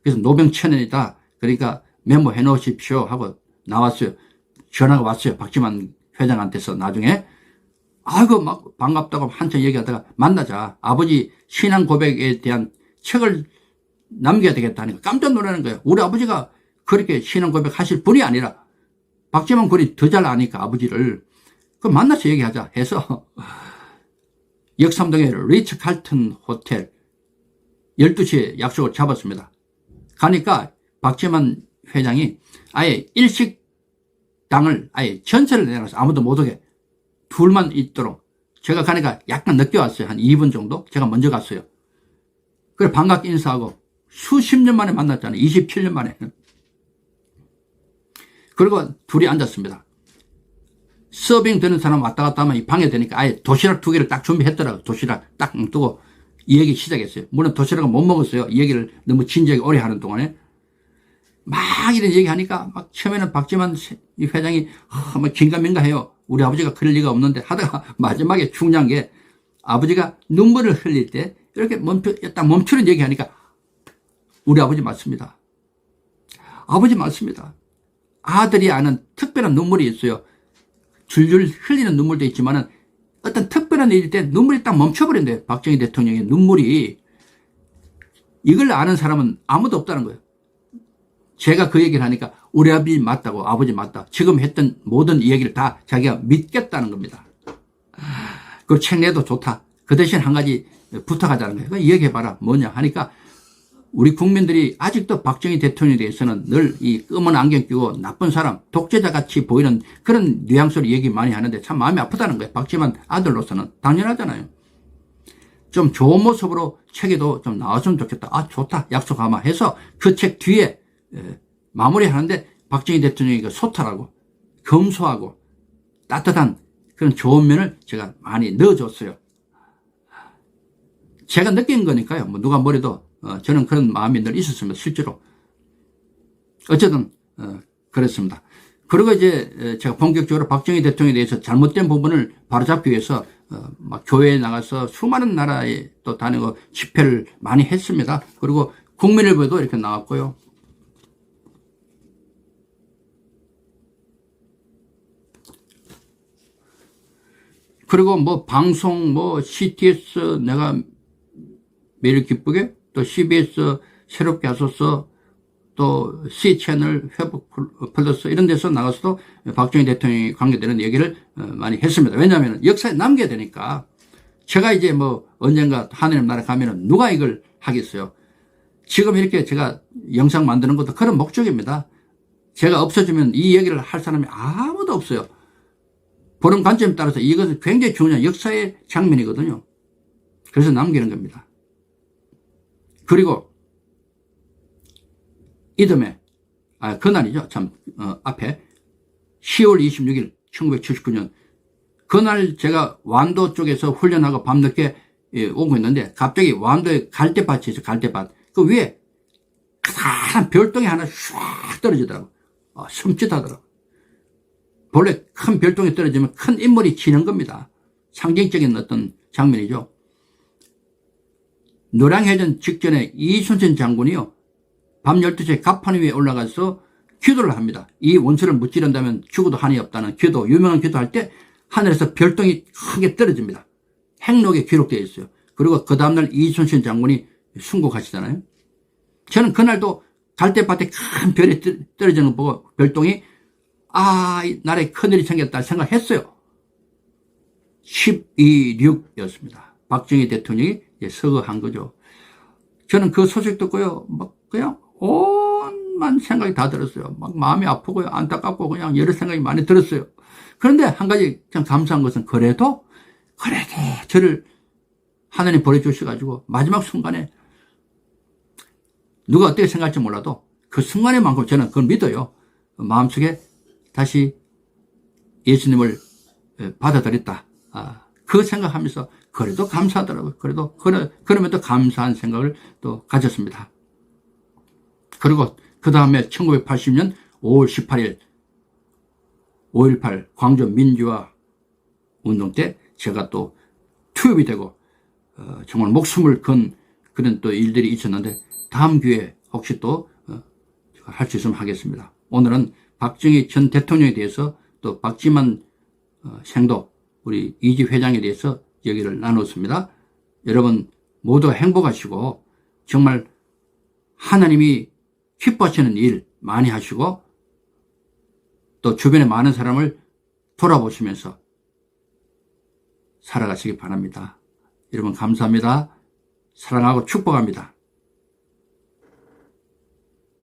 그래서 노병천연이다. 그러니까 메모해 놓으십시오 하고 나왔어요. 전화가 왔어요. 박지만 회장한테서 나중에. 아이고 막 반갑다고 한참 얘기하다가 만나자. 아버지 신앙 고백에 대한 책을 남겨야 되겠다 하니까 깜짝 놀라는 거예요. 우리 아버지가 그렇게 신앙 고백 하실 분이 아니라 박지만 군이 더 잘 아니까 아버지를. 그럼 만나서 얘기하자 해서 역삼동의 리츠 칼튼 호텔 12시에 약속을 잡았습니다. 가니까 박지만 회장이 아예 일식당을 아예 전체를 내놔서 아무도 못 오게 둘만 있도록. 제가 가니까 약간 늦게 왔어요. 한 2분 정도. 제가 먼저 갔어요. 그래 반갑게 인사하고 수십 년 만에 만났잖아요. 27년 만에. 그리고 둘이 앉았습니다. 서빙 되는 사람 왔다 갔다 하면 이 방에 되니까 아예 도시락 2개를 딱 준비했더라고요. 도시락 딱 두고 이 얘기 시작했어요. 물론 도시락은 못 먹었어요. 이 얘기를 너무 진지하게 오래 하는 동안에. 막 이런 얘기 하니까 막 처음에는 박지만 이 회장이 막 긴가민가 해요. 우리 아버지가 그럴 리가 없는데 하다가 마지막에 중요한 게 아버지가 눈물을 흘릴 때 이렇게 딱 멈추는 얘기 하니까 우리 아버지 맞습니다. 아버지 맞습니다. 아들이 아는 특별한 눈물이 있어요. 줄줄 흘리는 눈물도 있지만은 어떤 특별한 일일 때 눈물이 딱 멈춰버린대요. 박정희 대통령의 눈물이. 이걸 아는 사람은 아무도 없다는 거예요. 제가 그 얘기를 하니까 우리 아버지 맞다고, 아버지 맞다. 지금 했던 모든 이야기를 다 자기가 믿겠다는 겁니다. 그 책 내도 좋다. 그 대신 한 가지 부탁하자는 거예요. 이야기해봐라. 뭐냐 하니까 우리 국민들이 아직도 박정희 대통령에 대해서는 늘 이 검은 안경 끼고 나쁜 사람, 독재자 같이 보이는 그런 뉘앙스로 얘기 많이 하는데 참 마음이 아프다는 거예요. 박지만 아들로서는. 당연하잖아요. 좀 좋은 모습으로 책에도 좀 나왔으면 좋겠다. 아, 좋다. 약속하마 해서 그 책 뒤에 마무리하는데 박정희 대통령이 그 소탈하고 검소하고 따뜻한 그런 좋은 면을 제가 많이 넣어줬어요. 제가 느낀 거니까요. 뭐 누가 뭐래도 저는 그런 마음이 늘 있었습니다. 실제로. 어쨌든 그렇습니다. 그리고 이제 제가 본격적으로 박정희 대통령에 대해서 잘못된 부분을 바로잡기 위해서 막 교회에 나가서 수많은 나라에 또 다니고 집회를 많이 했습니다. 그리고 국민일보에도 이렇게 나왔고요. 그리고 뭐 방송 뭐 CTS 내가 매일 기쁘게 또 CBS 새롭게 하소서 또 C채널 회복 플러스 이런 데서 나가서도 박정희 대통령이 관계되는 얘기를 많이 했습니다. 왜냐하면 역사에 남겨야 되니까. 제가 이제 뭐 언젠가 하느님 나라 가면은 누가 이걸 하겠어요. 지금 이렇게 제가 영상 만드는 것도 그런 목적입니다. 제가 없어지면 이 얘기를 할 사람이 아무도 없어요. 보는 관점에 따라서 이것은 굉장히 중요한 역사의 장면이거든요. 그래서 남기는 겁니다. 그리고 이듬해 그날이죠. 참 앞에 10월 26일 1979년 그날 제가 완도 쪽에서 훈련하고 밤늦게 오고 있는데 갑자기 완도에 갈대밭이 있어요. 갈대밭. 그 위에 큰 별똥이 하나 슉 떨어지더라고요. 섬찟하더라고요. 본래 큰 별똥이 떨어지면 큰 인물이 지는 겁니다. 상징적인 어떤 장면이죠. 노량해전 직전에 이순신 장군이요. 밤 12시에 갑판 위에 올라가서 기도를 합니다. 이 원수를 무찌른다면 죽어도 한이 없다는 기도, 유명한 기도할 때 하늘에서 별똥이 크게 떨어집니다. 행록에 기록되어 있어요. 그리고 그 다음날 이순신 장군이 순국하시잖아요. 저는 그날도 갈대밭에 큰 별이 떨어지는 거 보고 별똥이 이 나라에 큰일이 생겼다 생각했어요. 12.6였습니다. 박정희 대통령이 서거한 거죠. 저는 그 소식 듣고요. 막 그냥 온만 생각이 다 들었어요. 막 마음이 아프고요. 안타깝고 그냥 여러 생각이 많이 들었어요. 그런데 한 가지 참 감사한 것은 그래도 저를 하나님 보내주셔가지고 마지막 순간에 누가 어떻게 생각할지 몰라도 그 순간에만큼 저는 그걸 믿어요. 마음속에 다시 예수님을 받아들였다. 그 생각하면서 그래도 감사하더라고요. 그럼에도 감사한 생각을 또 가졌습니다. 그리고 그 다음에 1980년 5월 18일 5.18 광주 민주화 운동 때 제가 또 투입이 되고 정말 목숨을 건 그런 또 일들이 있었는데 다음 기회에 혹시 또 할 수 있으면 하겠습니다. 오늘은 박정희 전 대통령에 대해서 또 박지만 생도 우리 이지 회장에 대해서 얘기를 나눴습니다. 여러분 모두 행복하시고 정말 하나님이 기뻐하시는 일 많이 하시고 또 주변에 많은 사람을 돌아보시면서 살아가시기 바랍니다. 여러분 감사합니다. 사랑하고 축복합니다.